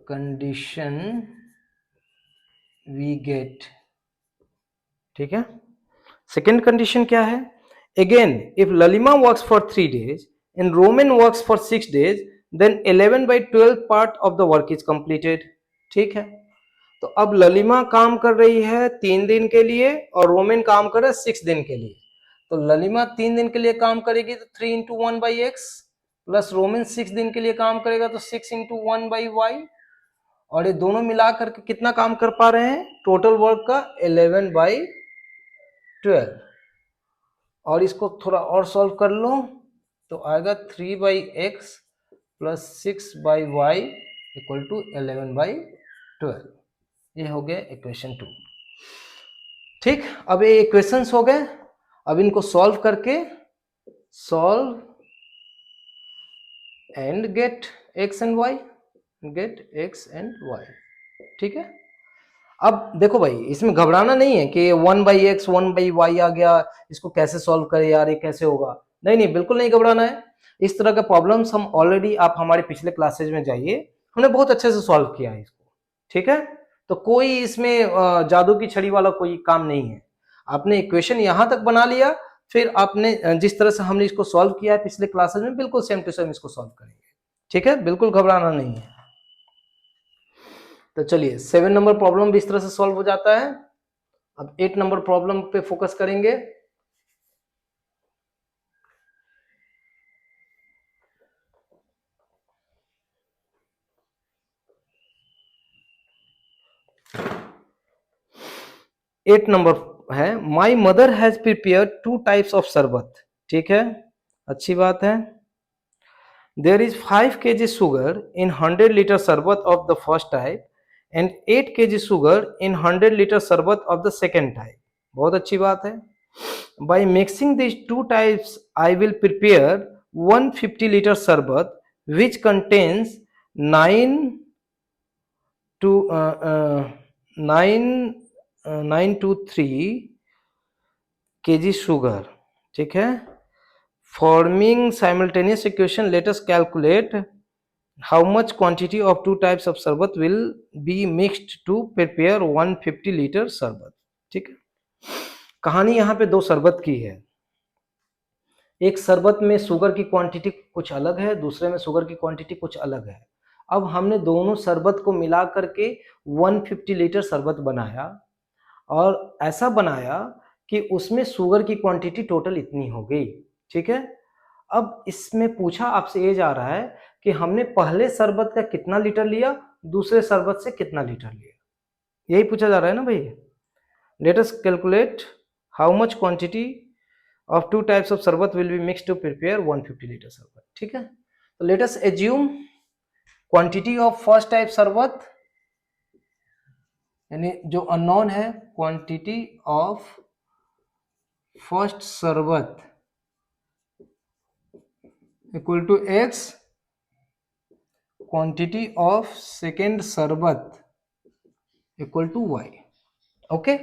condition, we get. ठीक है. सेकेंड कंडीशन क्या है? Again if Lalima works for 3 days and Roman works for 6 days, then 11/12 part of the work is completed. ठीक है. तो अब ललिमा काम कर रही है 3 दिन के लिए और रोमन काम कर रहा है 6 दिन के लिए. तो ललिमा 3 दिन के लिए काम करेगी तो 3 into 1/x, प्लस रोमन 6 दिन के लिए काम करेगा तो 6 into 1/y. और ये दोनों मिलाकर के कितना काम कर पा रहे हैं? टोटल वर्क का 11/12. और इसको थोड़ा और सॉल्व कर लो तो आएगा 3/x plus 6/y equal to 11/12. ये हो गया इक्वेशन 2. ठीक. अब ये इक्वेशंस हो गए. अब इनको सॉल्व करके solve and get x and y, ठीक है. अब देखो भाई इसमें घबराना नहीं है कि 1/x 1/y आ गया, इसको कैसे सॉल्व करें यार, ये कैसे होगा. नहीं नहीं, बिल्कुल नहीं घबराना है। इस तरह के प्रॉब्लम्स हम ऑलरेडी, आप हमारे पिछले क्लासेज में जाइए, हमने बहुत अच्छे से सॉल्व किया है इसको, ठीक है। तो कोई इसमें जादू की छड़ी वाला कोई काम नहीं है। आपने इक्वेशन यहां तक बना लिया, फिर आपने जिस तरह से हमने इसको सॉल्व किया है पिछले क्लासेज में, बिल्कुल सेम टू सेम इसको सॉल्व करेंगे, ठीक है, बिल्कुल घबराना नहीं है। तो चलिए 7 नंबर प्रॉब्लम भी इस तरह से सॉल्व हो जाता है। अब 8 नंबर प्रॉब्लम पे फोकस करेंगे। एट नंबर है, my mother has prepare 2 types of sharbat, ठीक है, अच्छी बात है। There is 5 kg sugar in 100 liter शरबत of the first type and 8 kg sugar in 100 liter शरबत of the second type, बहुत अच्छी बात है। by mixing these two types I will prepare 150 liter शरबत which contains 9 to 9 to 3 kg sugar, ठीक है। forming simultaneous equation, let us calculate how much quantity of two types of शरबत will be mixed to prepare 150 liter शरबत, ठीक है। कहानी यहाँ पे दो शरबत की है। एक शरबत में शुगर की क्वांटिटी कुछ अलग है, दूसरे में शुगर की क्वांटिटी कुछ अलग है। अब हमने दोनों शरबत को मिला करके 150 लीटर शरबत बनाया, और ऐसा बनाया कि उसमें शुगर की क्वांटिटी टोटल इतनी हो गई, ठीक है। अब इसमें पूछा आपसे ये जा रहा है कि हमने पहले शरबत का कितना लीटर लिया, दूसरे शरबत से कितना लीटर लिया, यही पूछा जा रहा है ना भाई। Let us calculate how much quantity of two types of शरबत will be mixed to prepare 150 liter शरबत, ठीक है। तो let us assume quantity of first type शरबत, यानी जो अननोन है, quantity of first sharbat equal to x, quantity of second sharbat equal to y, okay.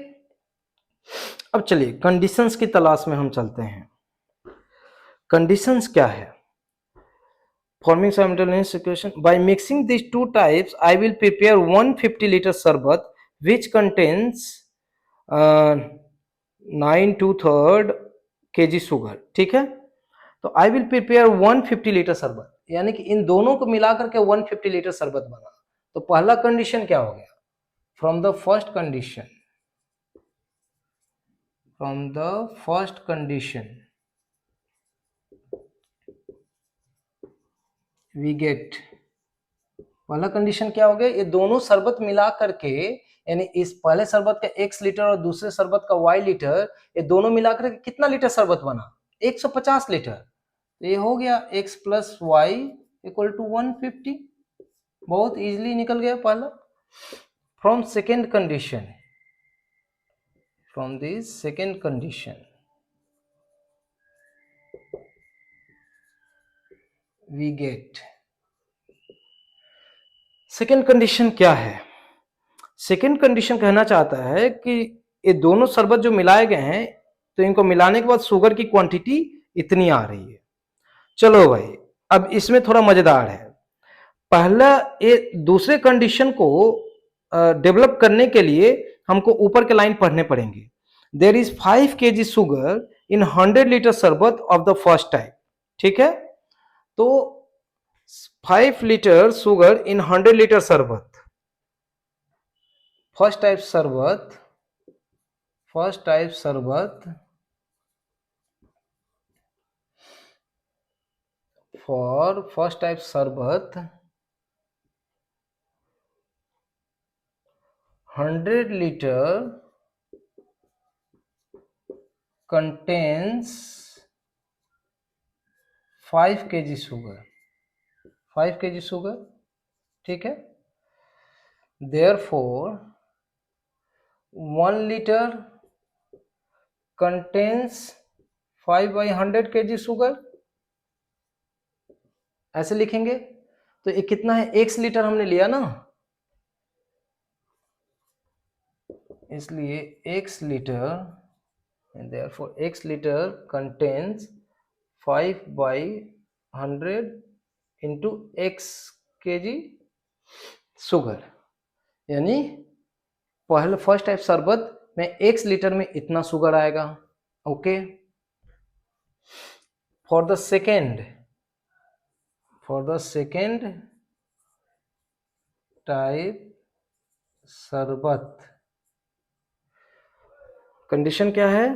अब चलिए कंडीशंस की तलाश में हम चलते हैं। कंडीशंस क्या है? forming simultaneous equation, by mixing these two types I will prepare 150 liter शरबत which contains 9 2/3 kg sugar, ठीक है। तो I will prepare 150 लीटर शरबत, यानी कि इन दोनों को मिलाकर के 150 लीटर शरबत बना। तो पहला कंडीशन क्या हो गया? From the first condition, we get, पहला कंडीशन क्या हो गया? ये दोनों शरबत मिला करके, यानी इस पहले शरबत का x लीटर और दूसरे शरबत का y लीटर, ये दोनों मिलाकर के कितना लीटर शरबत बना? 150 लीटर। तो ये हो गया x plus y equal to 150, बहुत इजीली निकल गया पहला। From second condition, from this second condition we get, second condition क्या है? सेकेंड कंडीशन कहना चाहता है कि ये दोनों शरबत जो मिलाए गए हैं, तो इनको मिलाने के बाद शुगर की क्वांटिटी इतनी आ रही है। चलो भाई, अब इसमें थोड़ा मजेदार है। पहला ये दूसरे कंडीशन को डेवलप करने के लिए हमको ऊपर के लाइन पढ़ने पड़ेंगे। There is 5 kg sugar in 100 litre sharbat of the first type, ठीक है। तो 5 litre sugar in 100 litre sharbat, first type sharbat, first type sharbat for first type sharbat 100 liter contains 5 kg sugar, 5 kg sugar, ठीक है। therefore 1 liter contains 5 by 100 kg sugar, ऐसे लिखेंगे। तो ये कितना है? x लीटर हमने लिया ना, इसलिए x litre, and therefore x liter contains 5/100 into x kg sugar, यानी पहले फर्स्ट टाइप शरबत में x लीटर में इतना शुगर आएगा। Okay, for the second type शरबत कंडीशन क्या है,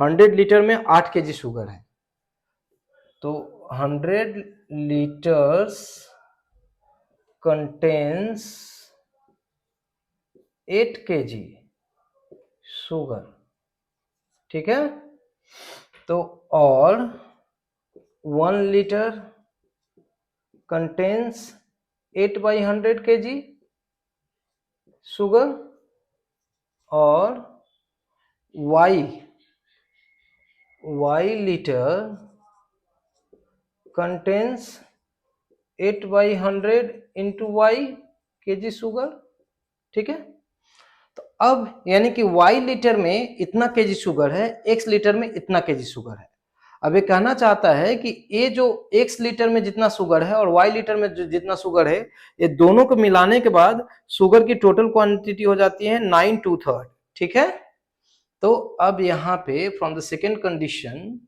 100 लीटर में 8 kg शुगर है, तो 100 लीटर्स कंटेन्स 8 kg शुगर, ठीक है। तो और 1 लीटर कंटेन्स 8/100 kg शुगर, और y litre contains 8/100 into y kg sugar, ठीक है। तो अब यानी कि y लीटर में इतना kg शुगर है, x लीटर में इतना kg शुगर है। अब ये कहना चाहता है कि ये जो x लीटर में जितना शुगर है और y लीटर में जितना शुगर है, ये दोनों को मिलाने के बाद शुगर की टोटल क्वांटिटी हो जाती है 9/2, ठीक है। तो अब यहाँ पे फ्रॉम द सेकेंड कंडीशन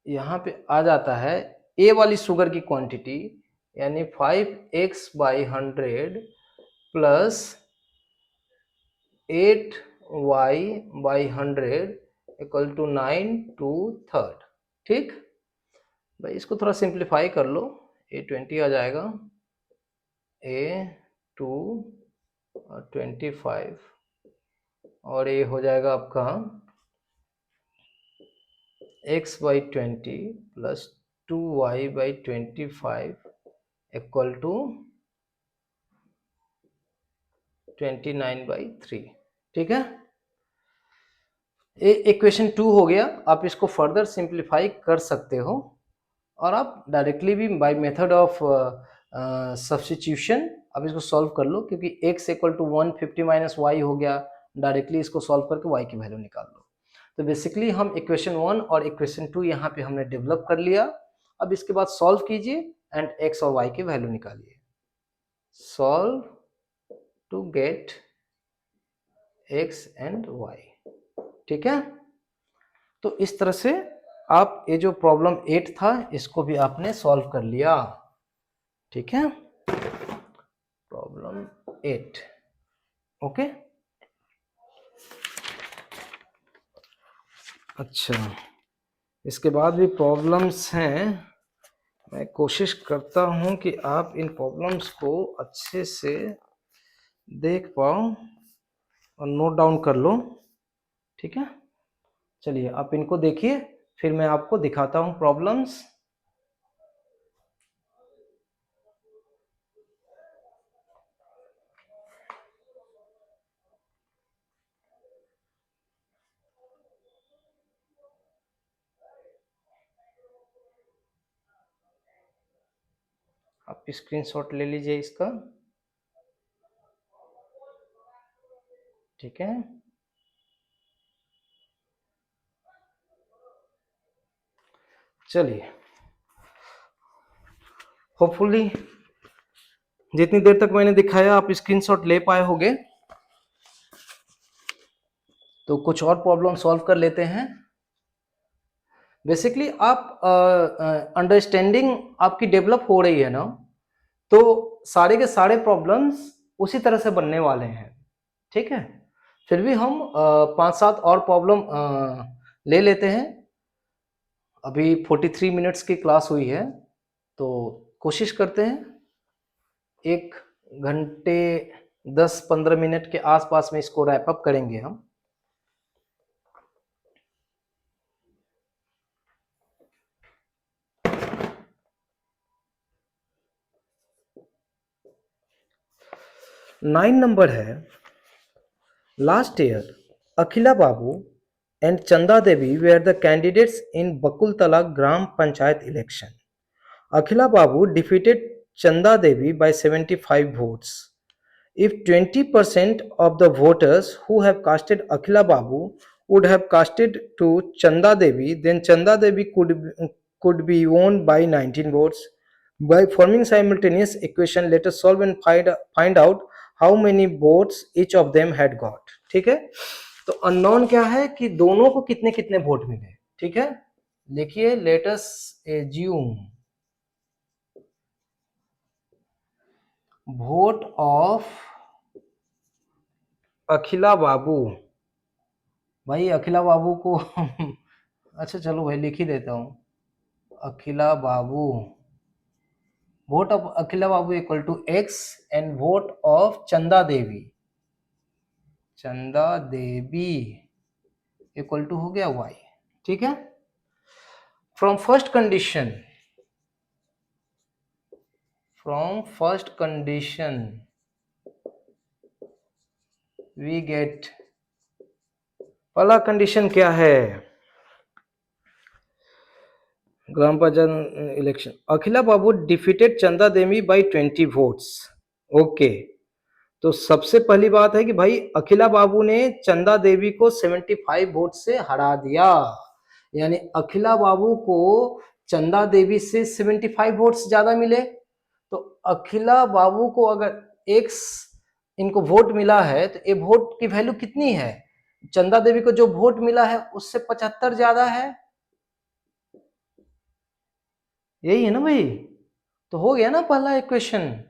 यहाँ पे आ जाता है ए वाली शुगर की क्वांटिटी, यानी 5x/100 plus 8y/100 equal to 9/2, ठीक भाई। इसको थोड़ा सिंप्लीफाई कर लो, A20 आ जाएगा, A2 और 25, और ये हो जाएगा आपका x/20 plus 2y/25 equal to 29/3, ठीक है। ये इक्वेशन 2 हो गया। आप इसको फर्दर सिंप्लीफाई कर सकते हो, और आप डायरेक्टली भी बाय मेथड ऑफ सब्स्टिट्यूशन आप इसको सॉल्व कर लो, क्योंकि x equal to 150 minus y हो गया, डायरेक्टली इसको सॉल्व करके y की वैल्यू निकाल लो। तो बेसिकली हम इक्वेशन 1 और इक्वेशन 2 यहाँ पे हमने डेवलप कर लिया। अब इसके बाद सॉल्व कीजिए एंड x और y की वैल्यू निकालिए। Solve to get x and y, ठीक है। तो इस तरह से आप ये जो प्रॉब्लम 8 था इसको भी आपने सॉल्व कर लिया, ठीक है। Problem 8, okay. अच्छा, इसके बाद भी प्रॉब्लम्स हैं। मैं कोशिश करता हूं कि आप इन प्रॉब्लम्स को अच्छे से देख पाओ और नोट डाउन कर लो, ठीक है। चलिए आप इनको देखिए, फिर मैं आपको दिखाता हूं प्रॉब्लम्स। आप स्क्रीनशॉट ले लीजिए इसका, ठीक है। चलिए, होपफुली जितनी देर तक मैंने दिखाया आप स्क्रीनशॉट ले पाए होंगे। तो कुछ और प्रॉब्लम सॉल्व कर लेते हैं। बेसिकली आप अंडरस्टैंडिंग आपकी डेवलप हो रही है ना, तो सारे के सारे प्रॉब्लम्स उसी तरह से बनने वाले हैं, ठीक है। फिर भी हम 5-7 और प्रॉब्लम ले लेते हैं। अभी 43 मिनट्स की क्लास हुई है, तो कोशिश करते हैं 1 घंटे 10-15 मिनट के आसपास में इसको रैप अप करेंगे हम। नाइन नंबर है, last year Akhila Babu and Chanda Devi were the candidates in Bakultala Gram Panchayat election. Akhila Babu defeated Chanda Devi by 75 votes. If 20% of the voters who have casted Akhila Babu would have casted to Chanda Devi, then Chanda Devi could be won by 19 votes. By forming simultaneous equation, let us solve and find out how many votes each of them had got. ठीक है, तो अननोन क्या है कि दोनों को कितने कितने वोट मिले. ठीक है, देखिए let us assume vote of Akhila बाबू. भाई अखिला बाबू को अच्छा चलो भाई लिख ही देता हूं, Akhila Babu, vote of Akhila Babu equal to x and vote of Chanda Devi equal to हो गया वाई. ठीक है, from first condition we get, पहला कंडीशन क्या है, gram panchayat election, Akhila Babu defeated Chanda Devi bye 20 votes. Okay, तो सबसे पहली बात है कि भाई अखिला बाबू ने चंदा देवी को 75 वोट से हरा दिया, यानी अखिला बाबू को चंदा देवी से 75 वोट्स ज्यादा मिले. तो अखिला बाबू को अगर x इनको वोट मिला है तो ये वोट की वैल्यू कितनी है, चंदा देवी को जो वोट मिला है उससे 75 ज्यादा है. यही है ना भाई, तो हो गया ना पहला इक्वेशन.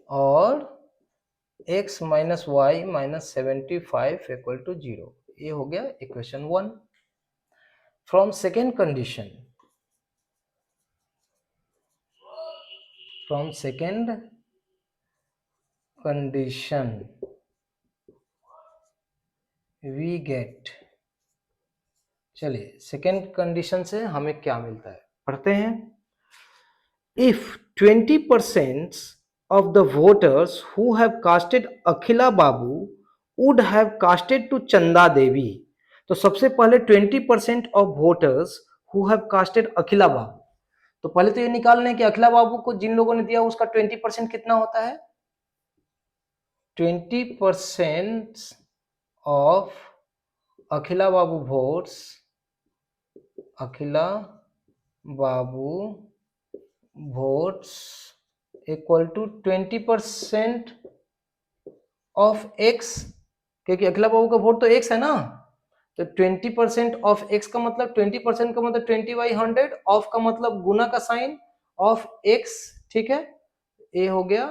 और x minus y minus 75 equal to 0, ये हो गया equation 1. From second condition we get, चलिए सेकेंड कंडीशन से हमें क्या मिलता है पढ़ते हैं. If 20% of the voters who have casted Akhila Babu would have casted to Chanda Devi, तो सबसे पहले 20% of voters who have casted Akhila बाबू, तो पहले तो ये निकाल लें कि अखिला बाबू को जिन लोगों ने दिया उसका 20% कितना होता है. 20% of Akhila Babu votes, Akhila Babu votes equal to 20% of x, क्योंकि अखिला बाबू का वोट तो एक्स है ना, तो 20% ऑफ एक्स का मतलब 20% का मतलब 20/100, ऑफ का मतलब गुना का साइन ऑफ एक्स. ठीक है, ये हो गया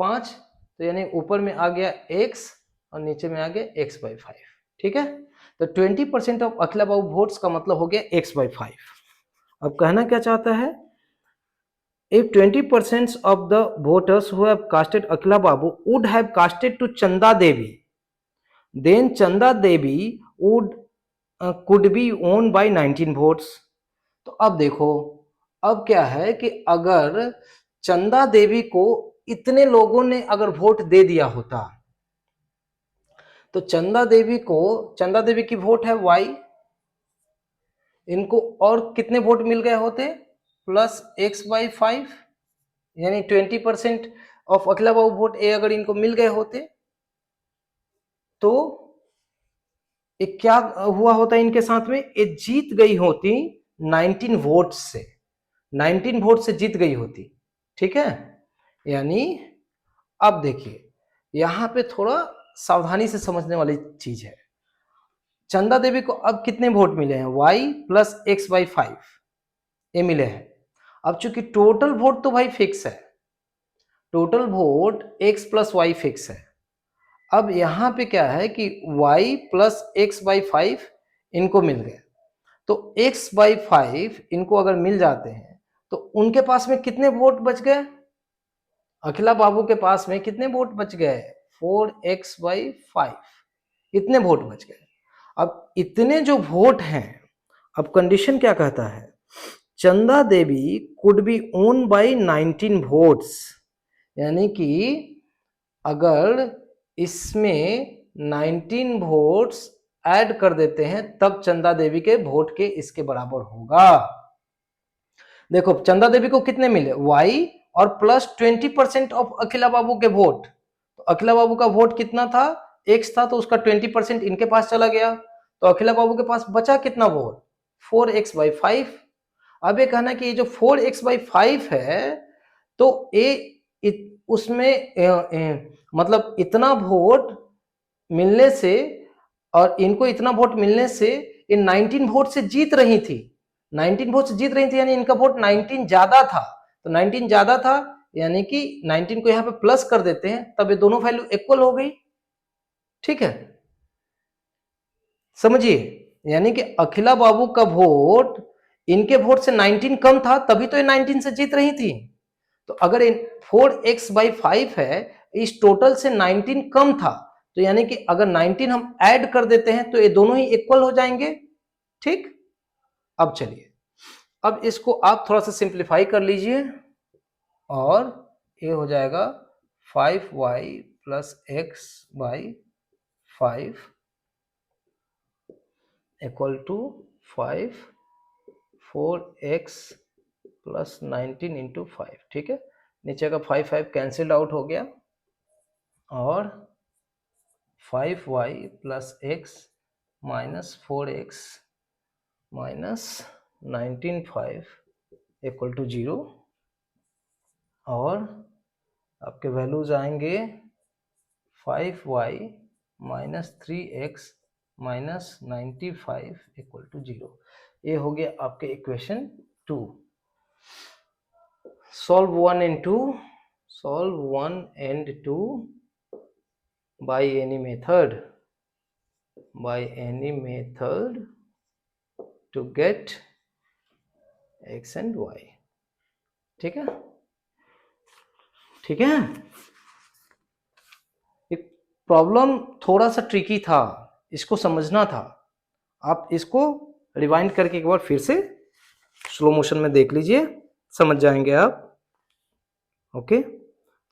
5, तो यानी ऊपर में आ गया x और नीचे में आ गया x/5. ठीक है, तो 20% ऑफ अखिला बाबू वोट्स का मतलब हो गया x/5. अब कहना क्या चाहता है, if 20% of the voters who have casted Akhila Babu would have casted to Chanda Devi, then Chanda Devi would could be won by 19 votes. तो अब देखो, अब क्या है कि अगर चंदा देवी को इतने लोगों ने अगर वोट दे दिया होता, तो चंदा देवी की वोट है y, इनको और कितने वोट मिल गए होते प्लस x/5, यानी 20% ऑफ अखिला बाबू वोट ए अगर इनको मिल गए होते तो ये क्या हुआ होता इनके साथ में, ये जीत गई होती 19 वोट से, 19 वोट से जीत गई होती. ठीक है, यानी अब देखिए यहां पे थोड़ा सावधानी से समझने वाली चीज है. चंदा देवी को अब कितने वोट मिले हैं, y प्लस x/5 ये मिले हैं. अब चूंकि टोटल वोट तो भाई फिक्स है, total vote x plus y fix है. अब यहां पे क्या है कि y प्लस x/5 इनको मिल गए, तो x/5 इनको अगर मिल जाते हैं तो उनके पास में कितने वोट बच गए, अखिला बाबू के पास में कितने वोट बच गए, 4x/5 इतने वोट बच गए. अब इतने जो वोट हैं, अब कंडीशन क्या कहता है, Chanda Devi could be won by 19 votes, यानी कि अगर इसमें 19 वोट्स ऐड कर देते हैं तब चंदा देवी के वोट के इसके बराबर होगा. देखो चंदा देवी को कितने मिले, y और प्लस 20% ऑफ अखिला बाबू के वोट, तो अखिला बाबू का वोट कितना था, x था, तो उसका 20% इनके पास चला गया, तो अखिला बाबू के पास बचा कितना वोट, 4x/5। अब ये कहना कि ये जो 4x/5 है तो उसमें मतलब इतना वोट मिलने से और इनको इतना वोट मिलने से ये 19 वोट से जीत रही थी, 19 वोट से जीत रही थी, यानी इनका वोट 19 ज्यादा था। तो 19 ज्यादा था यानी कि 19 को यहाँ पे प्लस कर देते हैं, तब ये दोनों वैल्यू इक्वल हो गई। ठीक है, समझिए, यानी कि अखिला बाबू का वोट इनके वोट से 19 कम था, तभी तो ये 19 से जीत रही थी। तो अगर 4x/5 है, इस टोटल से 19 कम था, तो यानी कि अगर 19 हम ऐड कर देते हैं तो ये दोनों ही इक्वल हो जाएंगे। ठीक, अब चलिए, अब इसको आप थोड़ा सा सिंप्लीफाई कर लीजिए और ये हो जाएगा 5y + x/5 = 5 4x + 19 × 5। ठीक है, नीचे का 5 कैंसिल आउट हो गया और 5y + x - 4x - 19 5 = 0 और आपके वैल्यूज आएंगे 5y - 3x - 95 = 0। ये हो गया आपके equation 2। solve 1 and 2, solve 1 and 2 by any method to get x and y। ठीक है, ठीक है। एक प्रॉब्लम थोड़ा सा ट्रिकी था, इसको समझना था। आप इसको रिवाइंड करके एक बार फिर से स्लो मोशन में देख लीजिए, समझ जाएंगे आप। ओके,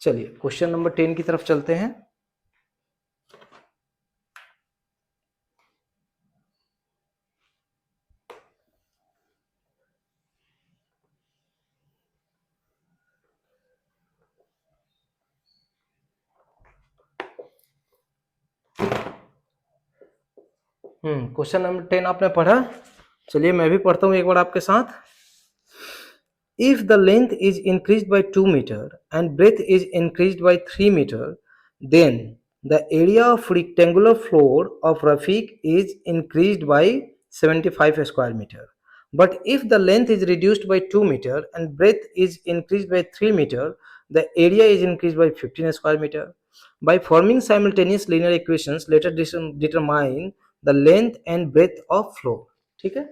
चलिए क्वेश्चन नंबर 10 की तरफ चलते हैं। क्वेश्चन नंबर 10 आपने पढ़ा, चलिए मैं भी पढ़ता हूं एक बार आपके साथ। If the length is increased by 2 meter and breadth is increased by 3 meter, then the area of rectangular floor of Rafiq is increased by 75 square meter. But if the length is reduced by 2 meter and breadth is increased by 3 meter, the area is increased by 15 square meter. By forming simultaneous linear equations, let us determine the length and breadth of floor। ठीक है,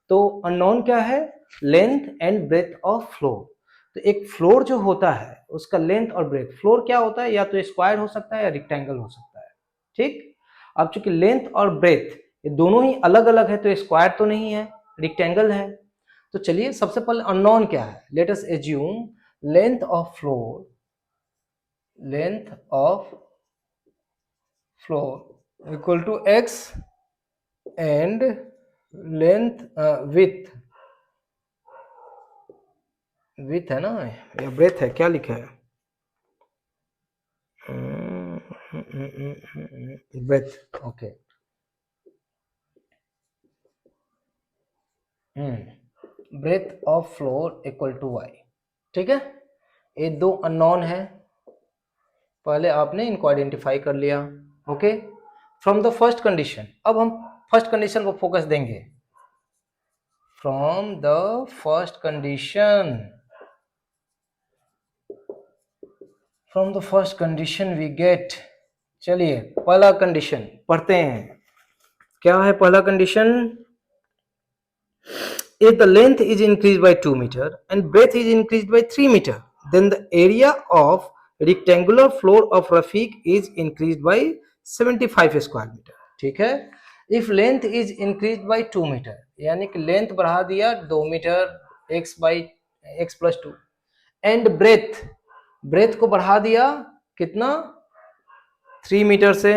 तो अननोन क्या है, length and breadth of floor. तो एक फ्लोर जो होता है उसका लेंथ और ब्रेथ, फ्लोर क्या होता है, या तो स्क्वायर हो सकता है या रेक्टेंगल हो सकता है। ठीक, अब चूंकि लेंथ और ब्रेथ ये दोनों ही अलग अलग है, तो स्क्वायर तो नहीं है, रेक्टेंगल है। तो चलिए सबसे पहले अननोन क्या है, let us assume length of floor equal to x and length width है ना, या ब्रेथ है, क्या लिखा है, breadth. Okay, breadth of floor equal to y। ठीक है, ये दो अननोन है, पहले आपने इनको आइडेंटिफाई कर लिया। Okay, from the first condition, अब हम फर्स्ट कंडीशन को फोकस देंगे। From the first condition we get, चलिए पहला कंडीशन पढ़ते हैं। क्या है पहला condition, if the length is increased by 2 meter and breadth is increased by 3 meter, then the area of rectangular floor of Rafiq is increased by 75 square meter। ठीक है, if length is increased by 2 meter, यानी कि लेंथ बढ़ा दिया 2 मीटर x + 2, एंड ब्रेथ को बढ़ा दिया कितना, 3 मीटर से,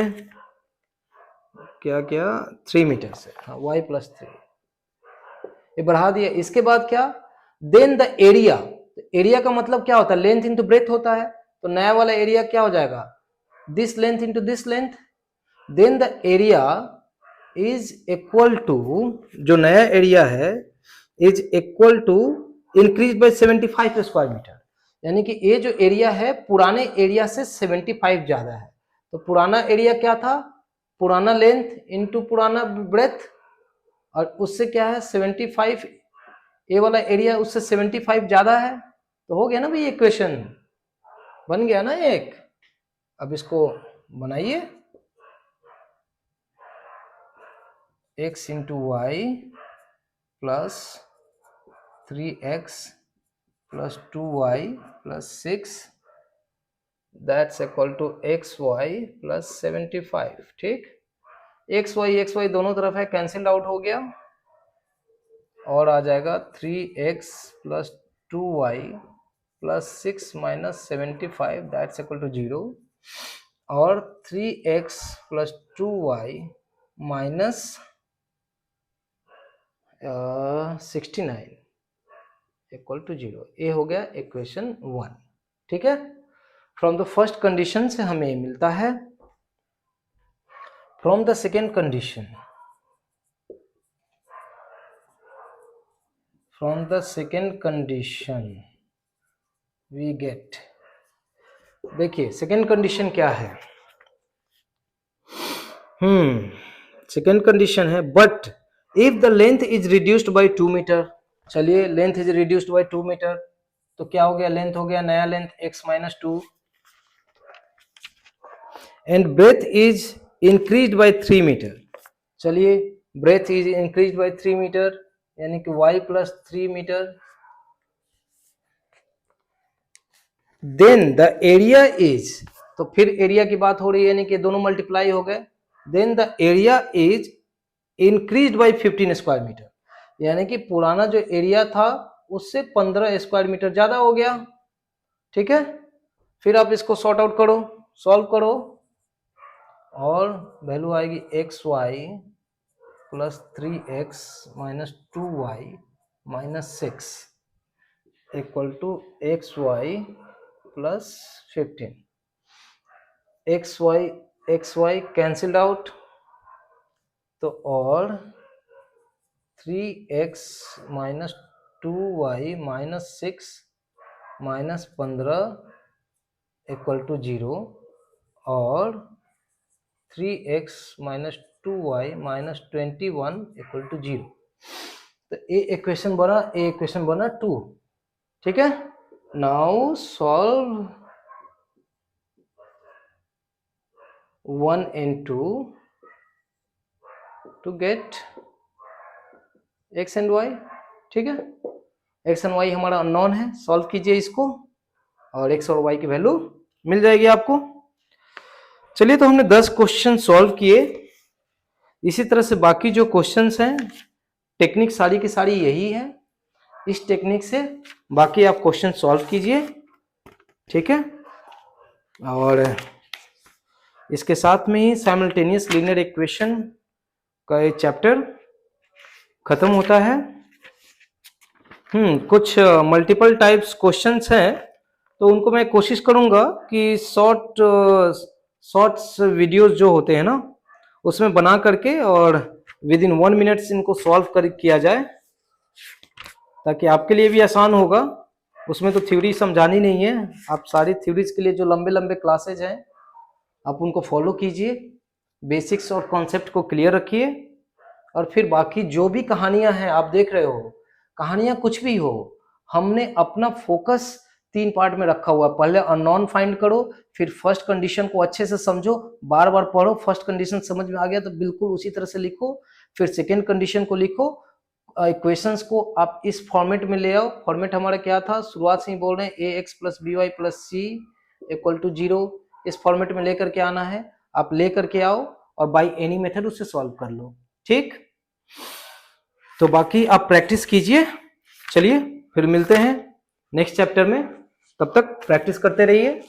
क्या 3 मीटर से, हाँ y + 3 ये बढ़ा दिया। इसके बाद क्या, देन द एरिया का मतलब क्या होता है, लेंथ इंटू ब्रेथ होता है, तो नया वाला एरिया क्या हो जाएगा, this length into this length. Then the area is equal to, जो नया एरिया है is equal to increase by 75 square metre, यानी कि ये जो एरिया है पुराने एरिया से 75 ज्यादा है। तो पुराना एरिया क्या था, पुराना लेंथ इनटू पुराना ब्रेथ, और उससे क्या है 75, ये वाला एरिया उससे 75 ज्यादा है। तो हो गया ना भाई, इक्वेशन बन गया ना एक। अब इसको बनाइए, x into y plus 3x plus 2y plus 6 that's equal to xy plus 75। ठीक, xy दोनों तरफ है, कैंसिल आउट हो गया, और आ जाएगा 3x plus 2y plus 6 minus 75 that's equal to 0, और 3x plus 2y minus 69 equal to 0। ये हो गया इक्वेशन 1। ठीक है, फ्रॉम द फर्स्ट कंडीशन से हमें ये मिलता है। From the second condition, from the second condition we get, देखिए सेकेंड कंडीशन क्या है, सेकेंड कंडीशन है but if the length is reduced by 2 metre. चलिए, length is reduced by 2 metre, तो क्या हो गया, लेंथ हो गया नया length x minus 2, and breadth is increased by 3 metre. चलिए, breadth is increased by 3 metre, यानी कि y plus 3 metre, then the area is, तो फिर एरिया की बात हो रही है, यानी कि दोनों मल्टीप्लाई हो गए, then the area is increased by 15 square metre, यानी कि पुराना जो एरिया था उससे 15 स्क्वायर मीटर ज्यादा हो गया। ठीक है, फिर आप इसको सॉर्ट आउट करो, सॉल्व करो, और वैल्यू आएगी xy plus 3x minus 2y minus 6 equal to xy plus 15। xy cancelled out, तो और 3x minus 2y minus 6 minus 15 equal to 0, और 3x minus 2y minus 21 equal to 0। तो ये इक्वेशन बना, ये इक्वेशन बना 2। ठीक है, now solve 1 and 2 to get x and y। ठीक है, x एंड y हमारा अननोन है, सॉल्व कीजिए इसको, और x और y की वैल्यू मिल जाएगी आपको। चलिए, तो हमने 10 क्वेश्चन सॉल्व किए। इसी तरह से बाकी जो क्वेश्चंस हैं, टेक्निक सारी की सारी यही है, इस टेक्निक से बाकी आप क्वेश्चन सॉल्व कीजिए। ठीक है, और इसके साथ में ही साइमल्टेनियस लीनियर इक्वेशन का ये चैप्टर खत्म होता है। कुछ मल्टीपल टाइप्स क्वेश्चंस हैं, तो उनको मैं कोशिश करूंगा कि शॉर्ट्स वीडियोस जो होते हैं ना, उसमें बना करके और विद इन 1 मिनट्स इनको सॉल्व कर किया जाए, ताकि आपके लिए भी आसान होगा। उसमें तो थ्योरी समझानी नहीं है, आप सारी थ्योरीज के लिए जो लंबे लंबे क्लासेज हैं आप उनको फॉलो कीजिए, बेसिक्स और कॉन्सेप्ट को क्लियर रखिए, और फिर बाकी जो भी कहानियां हैं आप देख रहे हो, कहानियां कुछ भी हो, हमने अपना फोकस 3 पार्ट में रखा हुआ है। पहले अननोन फाइंड करो, फिर फर्स्ट कंडीशन को अच्छे से समझो, बार बार पढ़ो, फर्स्ट कंडीशन समझ में आ गया तो बिल्कुल उसी तरह से लिखो, फिर सेकेंड कंडीशन को लिखो, इक्वेशंस को आप इस फॉर्मेट में ले आओ। फॉर्मेट हमारा क्या था, शुरुआत से ही बोल रहे हैं ax plus by plus c equal to 0, इस फॉर्मेट में लेकर के आना है, आप लेकर के आओ और बाय एनी मेथड उससे सॉल्व कर लो। ठीक, तो बाकी आप प्रैक्टिस कीजिए। चलिए, फिर मिलते हैं नेक्स्ट चैप्टर में, तब तक प्रैक्टिस करते रहिए।